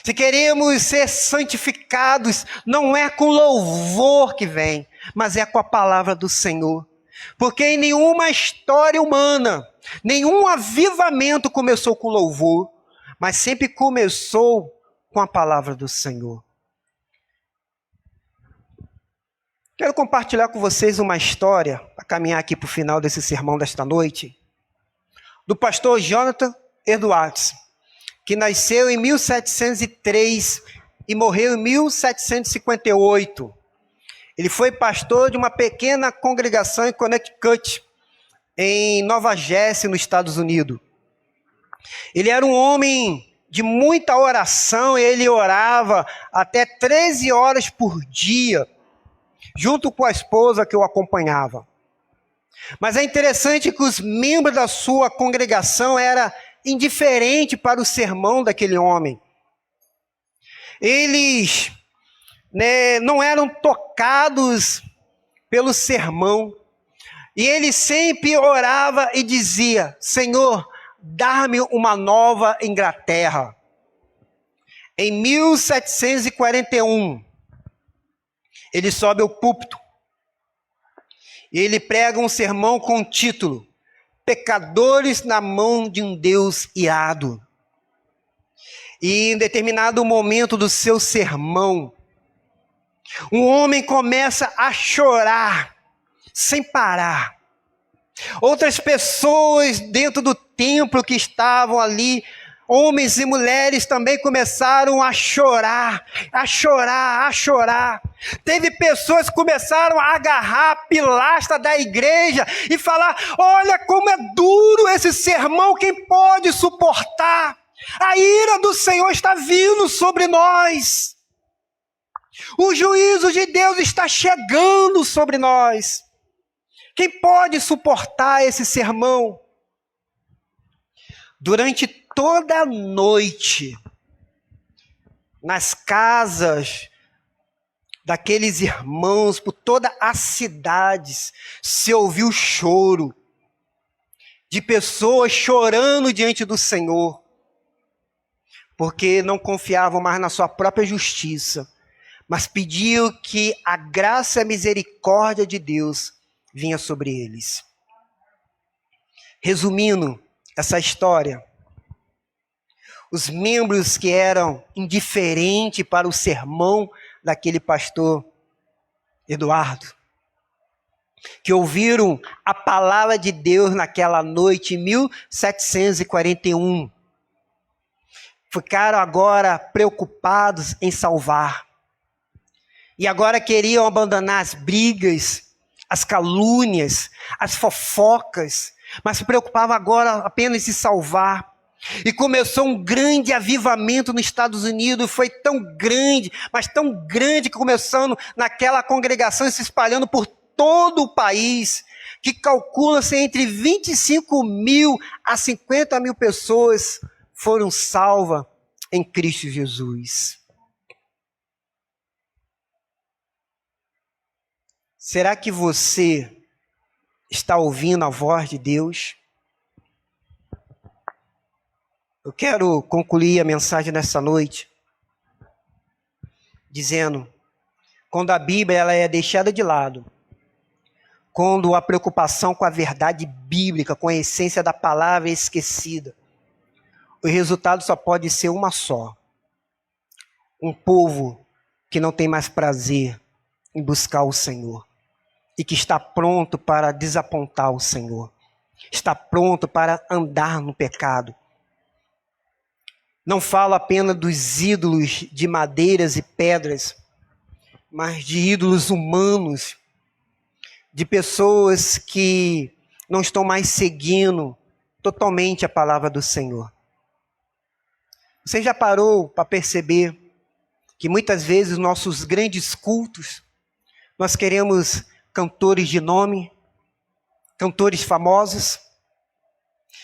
Se queremos ser santificados, não é com louvor que vem, mas é com a palavra do Senhor. Porque em nenhuma história humana, nenhum avivamento começou com louvor, mas sempre começou com a palavra do Senhor. Quero compartilhar com vocês uma história, para caminhar aqui para o final desse sermão desta noite, do pastor Jonathan Edwards, que nasceu em 1703 e morreu em 1758. Ele foi pastor de uma pequena congregação em Connecticut, em Nova Jersey, nos Estados Unidos. Ele era um homem de muita oração, ele orava até 13 horas por dia, junto com a esposa que o acompanhava. Mas é interessante que os membros da sua congregação eram indiferentes para o sermão daquele homem. Eles não eram tocados pelo sermão. E ele sempre orava e dizia: Senhor, dá-me uma nova Inglaterra. Em 1741, ele sobe ao púlpito e ele prega um sermão com o título: Pecadores na mão de um Deus irado. E em determinado momento do seu sermão, um homem começa a chorar sem parar. Outras pessoas dentro do templo que estavam ali, homens e mulheres, também começaram a chorar, a chorar, a chorar. Teve pessoas que começaram a agarrar a pilastra da igreja e falar: olha como é duro esse sermão, quem pode suportar? A ira do Senhor está vindo sobre nós. O juízo de Deus está chegando sobre nós. Quem pode suportar esse sermão? Durante toda a noite, nas casas daqueles irmãos, por toda a cidade, se ouviu choro de pessoas chorando diante do Senhor, porque não confiavam mais na sua própria justiça, mas pediam que a graça e a misericórdia de Deus vinha sobre eles. Resumindo essa história, os membros que eram indiferentes para o sermão daquele pastor Eduardo, que ouviram a palavra de Deus naquela noite em 1741, ficaram agora preocupados em salvar. E agora queriam abandonar as brigas, as calúnias, as fofocas, mas se preocupavam agora apenas em se salvar. E começou um grande avivamento nos Estados Unidos, foi tão grande, mas tão grande, que começando naquela congregação e se espalhando por todo o país, que calcula-se entre 25 mil a 50 mil pessoas foram salvas em Cristo Jesus. Será que você está ouvindo a voz de Deus? Eu quero concluir a mensagem nessa noite dizendo, quando a Bíblia ela é deixada de lado, quando a preocupação com a verdade bíblica, com a essência da palavra é esquecida, o resultado só pode ser uma só. Um povo que não tem mais prazer em buscar o Senhor e que está pronto para desapontar o Senhor, está pronto para andar no pecado. Não falo apenas dos ídolos de madeiras e pedras, mas de ídolos humanos, de pessoas que não estão mais seguindo totalmente a palavra do Senhor. Você já parou para perceber que muitas vezes nossos grandes cultos, nós queremos cantores de nome, cantores famosos.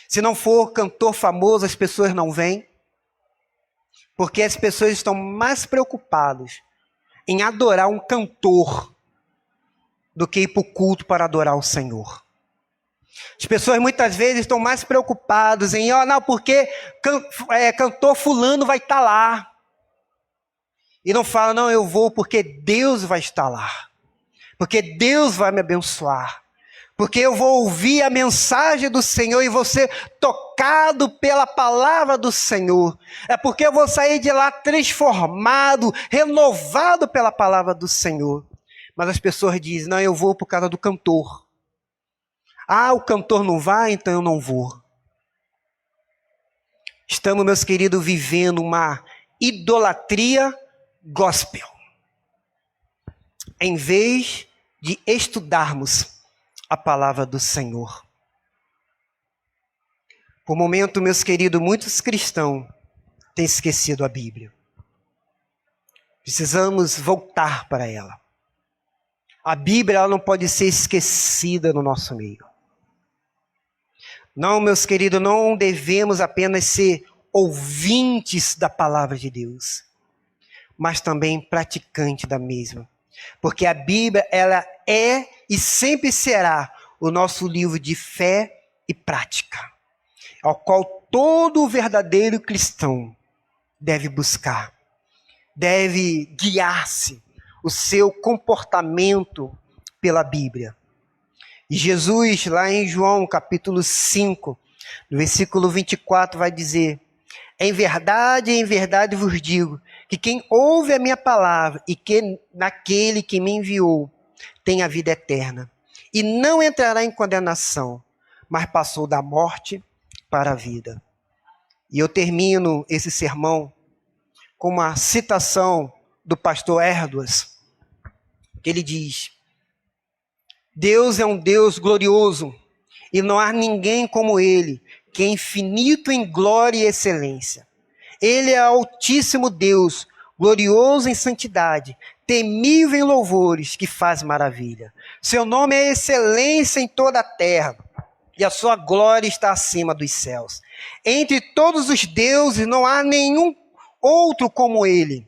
Se não for cantor famoso, as pessoas não vêm. Porque as pessoas estão mais preocupadas em adorar um cantor do que ir para o culto para adorar o Senhor. As pessoas muitas vezes estão mais preocupadas em, não, porque cantor fulano vai estar lá. E não fala, não, eu vou porque Deus vai estar lá. Porque Deus vai me abençoar. Porque eu vou ouvir a mensagem do Senhor e vou ser tocado pela palavra do Senhor. É porque eu vou sair de lá transformado, renovado pela palavra do Senhor. Mas as pessoas dizem, não, eu vou por causa do cantor. Ah, o cantor não vai, então eu não vou. Estamos, meus queridos, vivendo uma idolatria gospel. Em vez de estudarmos a palavra do Senhor. Por momento, meus queridos, muitos cristãos têm esquecido a Bíblia. Precisamos voltar para ela. A Bíblia ela não pode ser esquecida no nosso meio. Não, meus queridos, não devemos apenas ser ouvintes da palavra de Deus, mas também praticantes da mesma. Porque a Bíblia, ela é e sempre será o nosso livro de fé e prática, ao qual todo verdadeiro cristão deve buscar, deve guiar-se o seu comportamento pela Bíblia. E Jesus, lá em João, capítulo 5, no versículo 24, vai dizer, em verdade vos digo, que quem ouve a minha palavra e que naquele que me enviou tem a vida eterna, e não entrará em condenação, mas passou da morte para a vida. E eu termino esse sermão com uma citação do pastor Erdoas, que ele diz, Deus é um Deus glorioso, e não há ninguém como Ele, que é infinito em glória e excelência. Ele é Altíssimo Deus, glorioso em santidade, temível em louvores, que faz maravilha. Seu nome é excelência em toda a terra, e a sua glória está acima dos céus. Entre todos os deuses não há nenhum outro como Ele.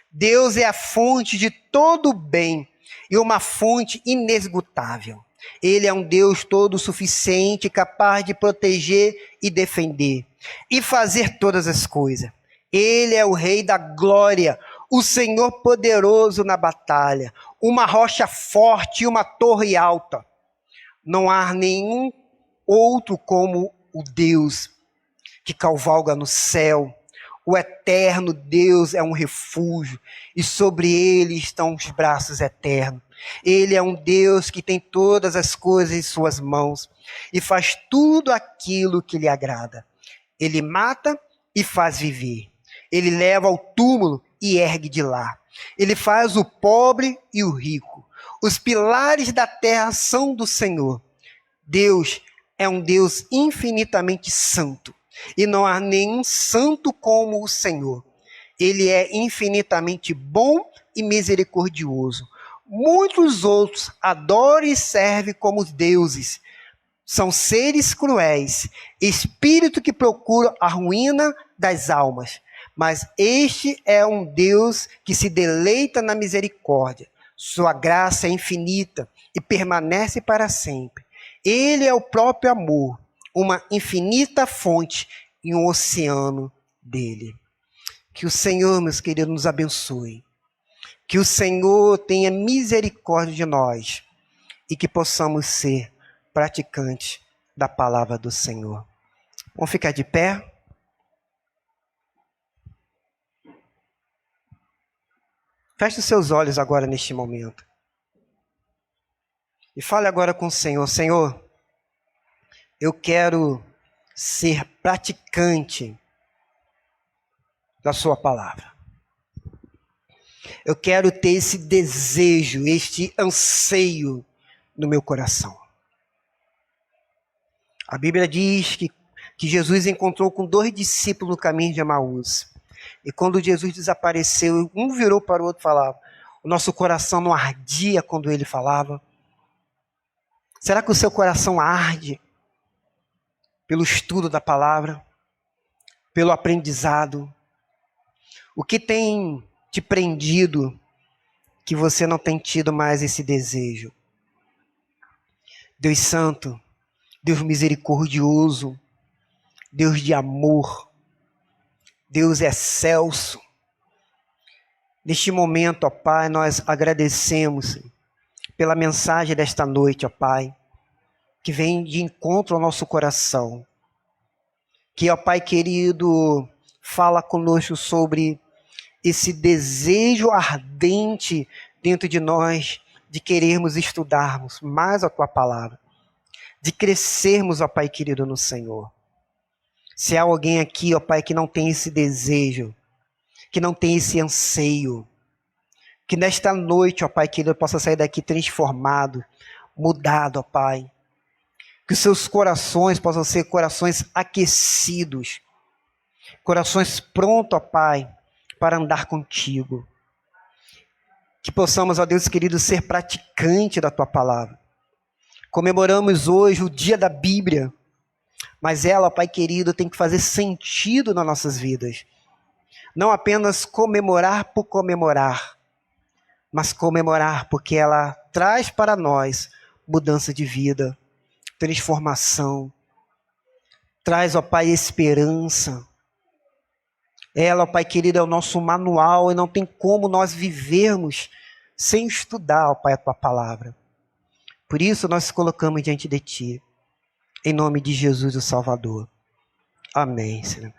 Deus é a fonte de todo o bem, e uma fonte inesgotável. Ele é um Deus todo suficiente, capaz de proteger e defender, e fazer todas as coisas. Ele é o Rei da glória, o Senhor poderoso na batalha, uma rocha forte e uma torre alta. Não há nenhum outro como o Deus que cavalga no céu. O eterno Deus é um refúgio, e sobre ele estão os braços eternos. Ele é um Deus que tem todas as coisas em suas mãos, e faz tudo aquilo que lhe agrada. Ele mata e faz viver. Ele leva ao túmulo e ergue de lá. Ele faz o pobre e o rico. Os pilares da terra são do Senhor. Deus é um Deus infinitamente santo. E não há nenhum santo como o Senhor. Ele é infinitamente bom e misericordioso, muitos outros adoram e servem como deuses. São seres cruéis, espírito que procura a ruína das almas. Mas este é um Deus que se deleita na misericórdia. Sua graça é infinita e permanece para sempre. Ele é o próprio amor, uma infinita fonte e um oceano dele. Que o Senhor, meus queridos, nos abençoe. Que o Senhor tenha misericórdia de nós e que possamos ser praticantes da palavra do Senhor. Vamos ficar de pé? Feche os seus olhos agora neste momento. E fale agora com o Senhor. Senhor, eu quero ser praticante da sua palavra. Eu quero ter esse desejo, este anseio no meu coração. A Bíblia diz que Jesus encontrou com 2 discípulos no caminho de Emaús. E quando Jesus desapareceu, um virou para o outro e falava: o nosso coração não ardia quando ele falava? Será que o seu coração arde pelo estudo da palavra, pelo aprendizado? O que tem te prendido que você não tem tido mais esse desejo? Deus Santo, Deus misericordioso, Deus de amor, Deus excelso. Neste momento, ó Pai, nós agradecemos pela mensagem desta noite, ó Pai, que vem de encontro ao nosso coração. Que, ó Pai querido, fala conosco sobre esse desejo ardente dentro de nós de querermos estudarmos mais a Tua palavra, de crescermos, ó Pai querido, no Senhor. Se há alguém aqui, ó Pai, que não tem esse desejo, que não tem esse anseio, que nesta noite, ó Pai querido, possa sair daqui transformado, mudado, ó Pai. Que os seus corações possam ser corações aquecidos, corações prontos, ó Pai, para andar contigo. Que possamos, ó Deus querido, ser praticante da Tua palavra. Comemoramos hoje o dia da Bíblia, mas ela, ó Pai querido, tem que fazer sentido nas nossas vidas. Não apenas comemorar por comemorar, mas comemorar porque ela traz para nós mudança de vida, transformação, traz, ó Pai, esperança. Ela, ó Pai querido, é o nosso manual e não tem como nós vivermos sem estudar, ó Pai, a Tua palavra. Por isso nós colocamos diante de Ti, em nome de Jesus, o Salvador. Amém, Senhor.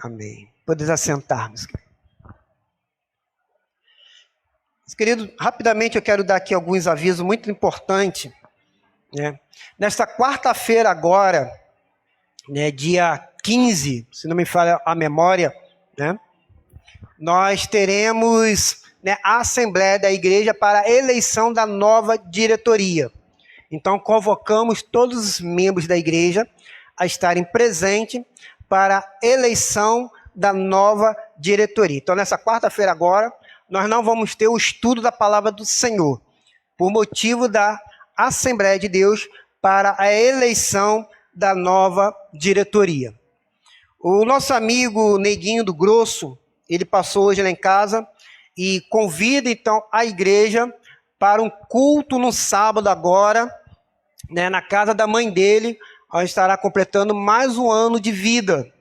Amém. Podes assentar-nos. Querido, rapidamente eu quero dar aqui alguns avisos muito importantes. Né? Nesta quarta-feira agora, né, dia 15, se não me falha a memória, né, nós teremos, né, a Assembleia da Igreja para a eleição da nova diretoria. Então, convocamos todos os membros da igreja a estarem presentes para a eleição da nova diretoria. Então, nessa quarta-feira agora, nós não vamos ter o estudo da palavra do Senhor, por motivo da Assembleia de Deus para a eleição da nova diretoria. O nosso amigo Neguinho do Grosso, ele passou hoje lá em casa e convida então a igreja para um culto no sábado agora, né, na casa da mãe dele, onde estará completando mais um ano de vida.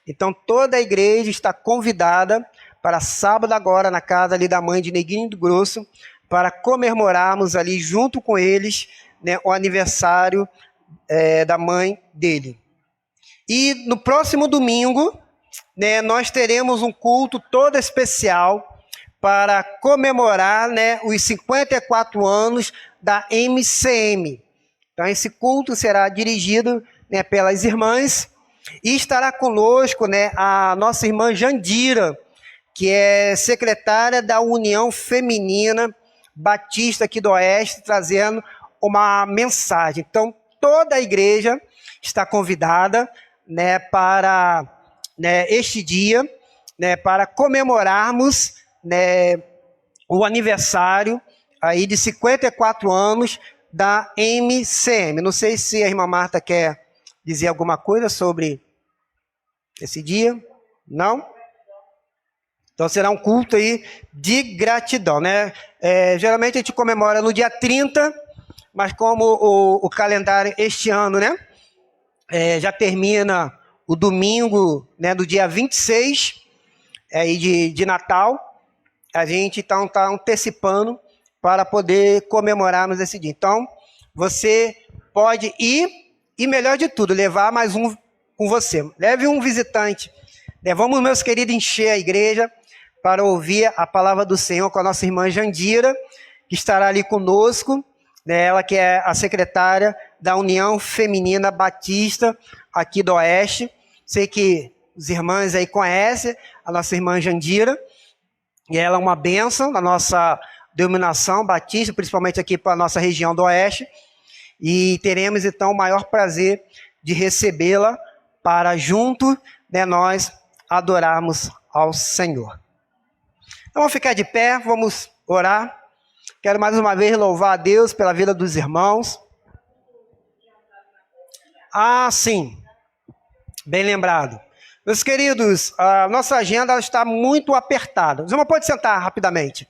Então toda a igreja está convidada para sábado agora na casa ali da mãe de Neguinho do Grosso, para comemorarmos ali junto com eles, né, o aniversário da mãe dele. E no próximo domingo, né, nós teremos um culto todo especial para comemorar, né, os 54 anos da MCM. Então esse culto será dirigido, né, pelas irmãs e estará conosco, né, a nossa irmã Jandira, que é secretária da União Feminina Batista aqui do Oeste, trazendo uma mensagem. Então, toda a igreja está convidada, né, para, né, este dia, né, para comemorarmos, né, o aniversário aí de 54 anos da MCM. Não sei se a irmã Marta quer dizer alguma coisa sobre esse dia. Não? Então será um culto aí de gratidão, né? Geralmente a gente comemora no dia 30, mas como o calendário este ano, né? Já termina o domingo, né, do dia 26, aí de Natal, a gente então está antecipando para poder comemorarmos esse dia. Então, você pode ir e, melhor de tudo, levar mais um com você. Leve um visitante. Vamos, meus queridos, encher a igreja para ouvir a palavra do Senhor com a nossa irmã Jandira, que estará ali conosco, né, ela que é a secretária da União Feminina Batista aqui do Oeste. Sei que os irmãos aí conhecem a nossa irmã Jandira, e ela é uma bênção na nossa denominação batista, principalmente aqui para a nossa região do Oeste, e teremos então o maior prazer de recebê-la para junto, né, nós adorarmos ao Senhor. Então vamos ficar de pé, vamos orar. Quero mais uma vez louvar a Deus pela vida dos irmãos. Sim, bem lembrado. Meus queridos, a nossa agenda está muito apertada. Os irmãos podem sentar rapidamente.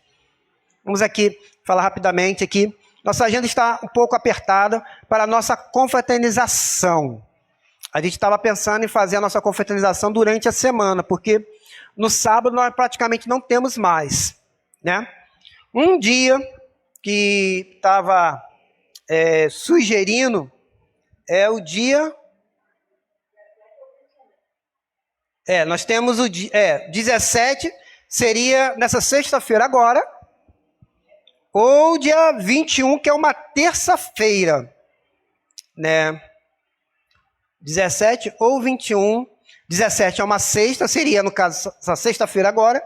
Vamos aqui falar rapidamente aqui. Nossa agenda está um pouco apertada para a nossa confraternização. A gente estava pensando em fazer a nossa confraternização durante a semana, porque no sábado nós praticamente não temos mais, né? Um dia que estava sugerindo é o dia... nós temos o dia... 17 seria nessa sexta-feira agora, ou dia 21, que é uma terça-feira, né? 17 ou 21, 17 é uma sexta, seria no caso essa sexta-feira agora,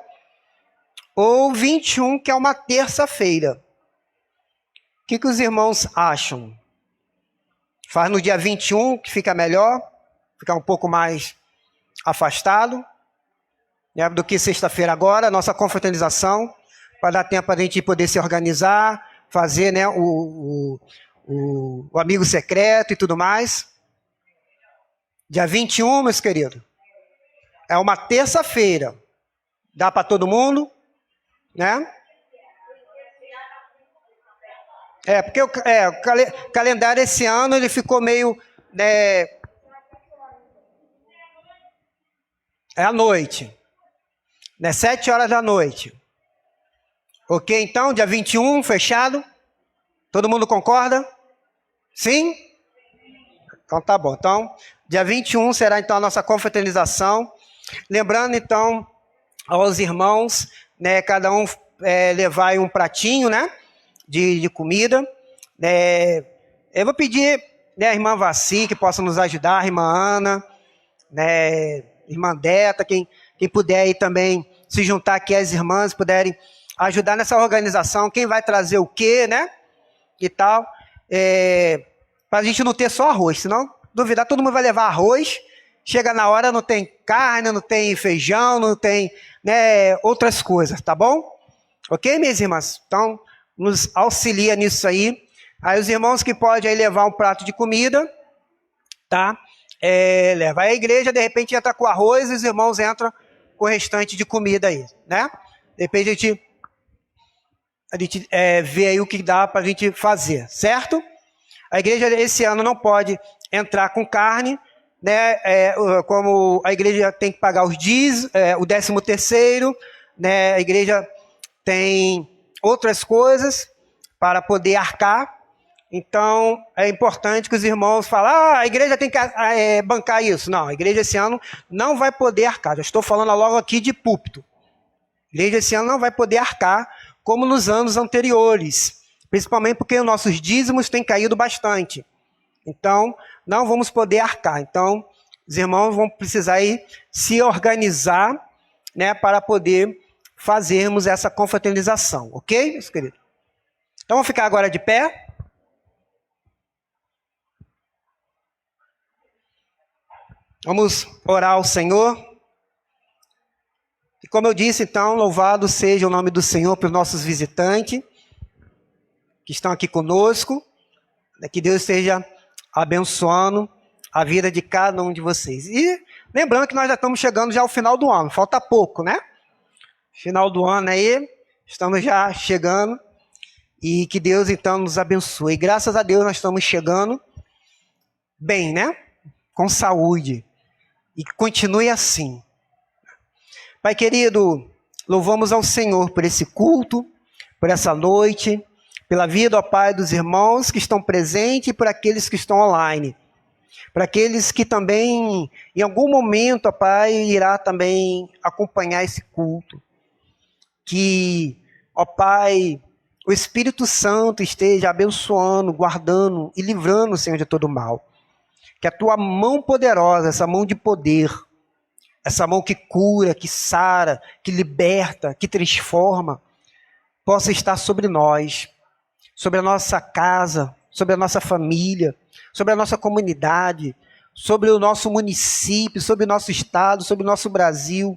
ou 21, que é uma terça-feira. O que os irmãos acham? Faz no dia 21, que fica melhor, fica um pouco mais afastado, né, do que sexta-feira agora, nossa confraternização, para dar tempo para a gente poder se organizar, fazer, né, o amigo secreto e tudo mais. Dia 21, meus queridos, é uma terça-feira. Dá para todo mundo, né? Porque o calendário esse ano ele ficou meio... é à noite, né? 7 horas da noite. Ok, então, dia 21, fechado? Todo mundo concorda? Sim? Então tá bom. Então, dia 21 será então a nossa confraternização. Lembrando então aos irmãos, né, cada um levar aí um pratinho, né, de comida. Eu vou pedir, né, a irmã Vassi que possa nos ajudar, a irmã Ana, né, irmã Deta, quem puder aí também se juntar aqui às irmãs, puderem ajudar nessa organização, quem vai trazer o quê, né, e tal, para a gente não ter só arroz, senão, duvidar, todo mundo vai levar arroz, chega na hora, não tem carne, não tem feijão, não tem, né, outras coisas, tá bom? Ok, minhas irmãs? Então, nos auxilia nisso aí. Aí os irmãos que podem aí levar um prato de comida, tá? Leva a igreja, de repente entra com arroz e os irmãos entram com o restante de comida aí, né? De repente a gente vê aí o que dá para a gente fazer, certo? A igreja esse ano não pode entrar com carne, né? Como a igreja tem que pagar os dízimos, o 13º, né? A igreja tem outras coisas para poder arcar. Então, é importante que os irmãos falem, a igreja tem que bancar isso. Não, a igreja esse ano não vai poder arcar. Já estou falando logo aqui de púlpito. A igreja esse ano não vai poder arcar como nos anos anteriores. Principalmente porque os nossos dízimos têm caído bastante. Então, não vamos poder arcar. Então, os irmãos vão precisar aí se organizar, né, para poder fazermos essa confraternização. Ok, meus queridos? Então, vamos ficar agora de pé. Vamos orar ao Senhor. E como eu disse, então, louvado seja o nome do Senhor pelos nossos visitantes. que estão aqui conosco. Que Deus esteja abençoando a vida de cada um de vocês. E lembrando que nós já estamos chegando já ao final do ano. Falta pouco, né? Final do ano aí, estamos já chegando. E que Deus então nos abençoe. E graças a Deus nós estamos chegando bem, né? Com saúde. E que continue assim. Pai querido, louvamos ao Senhor por esse culto, por essa noite, pela vida, ó Pai, dos irmãos que estão presentes e por aqueles que estão online. Para aqueles que também, em algum momento, ó Pai, irá também acompanhar esse culto. Que, ó Pai, o Espírito Santo esteja abençoando, guardando e livrando, Senhor, de todo mal. Que a Tua mão poderosa, essa mão de poder, essa mão que cura, que sara, que liberta, que transforma, possa estar sobre nós, sobre a nossa casa, sobre a nossa família, sobre a nossa comunidade, sobre o nosso município, sobre o nosso estado, sobre o nosso Brasil,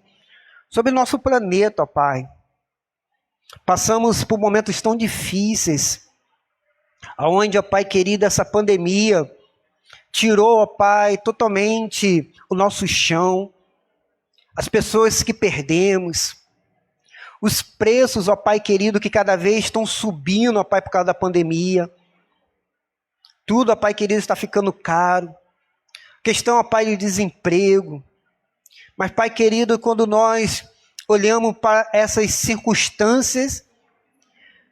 sobre o nosso planeta, ó Pai. Passamos por momentos tão difíceis, aonde, ó Pai querido, essa pandemia tirou, ó Pai, totalmente o nosso chão, as pessoas que perdemos, os preços, ó Pai querido, que cada vez estão subindo, ó Pai, por causa da pandemia. Tudo, ó Pai querido, está ficando caro. Questão, ó Pai, de desemprego. Mas, Pai querido, quando nós olhamos para essas circunstâncias,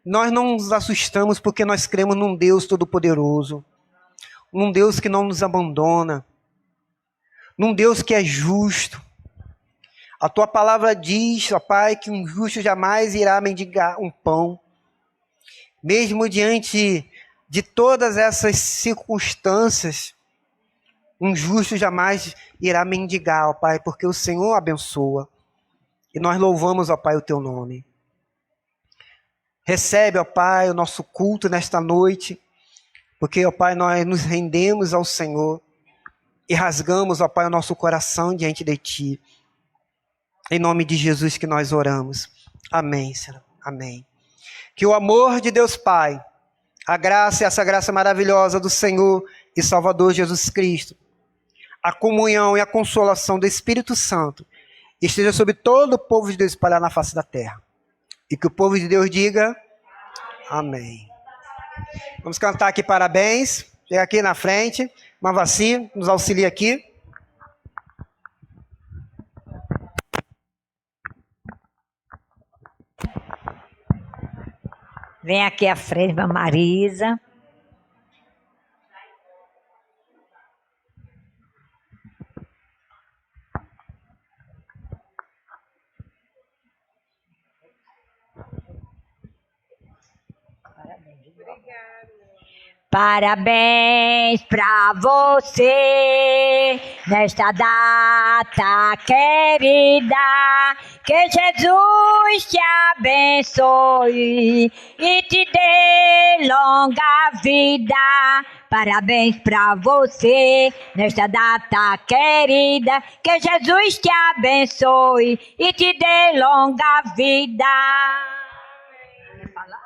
nós não nos assustamos porque nós cremos num Deus Todo-Poderoso, num Deus que não nos abandona, num Deus que é justo. A Tua palavra diz, ó Pai, que um justo jamais irá mendigar um pão. Mesmo diante de todas essas circunstâncias, um justo jamais irá mendigar, ó Pai, porque o Senhor abençoa. E nós louvamos, ó Pai, o Teu nome. Recebe, ó Pai, o nosso culto nesta noite, porque, ó Pai, nós nos rendemos ao Senhor e rasgamos, ó Pai, o nosso coração diante de Ti. Em nome de Jesus que nós oramos. Amém, Senhor. Amém. Que o amor de Deus Pai, a graça e essa graça maravilhosa do Senhor e Salvador Jesus Cristo, a comunhão e a consolação do Espírito Santo esteja sobre todo o povo de Deus espalhado na face da terra. E que o povo de Deus diga amém. Vamos cantar aqui parabéns. Chega aqui na frente. Mavaci, nos auxilia aqui. Vem aqui à frente, Marisa. Parabéns pra você nesta data querida, que Jesus te abençoe e te dê longa vida. Parabéns pra você nesta data querida, que Jesus te abençoe e te dê longa vida. Quer falar?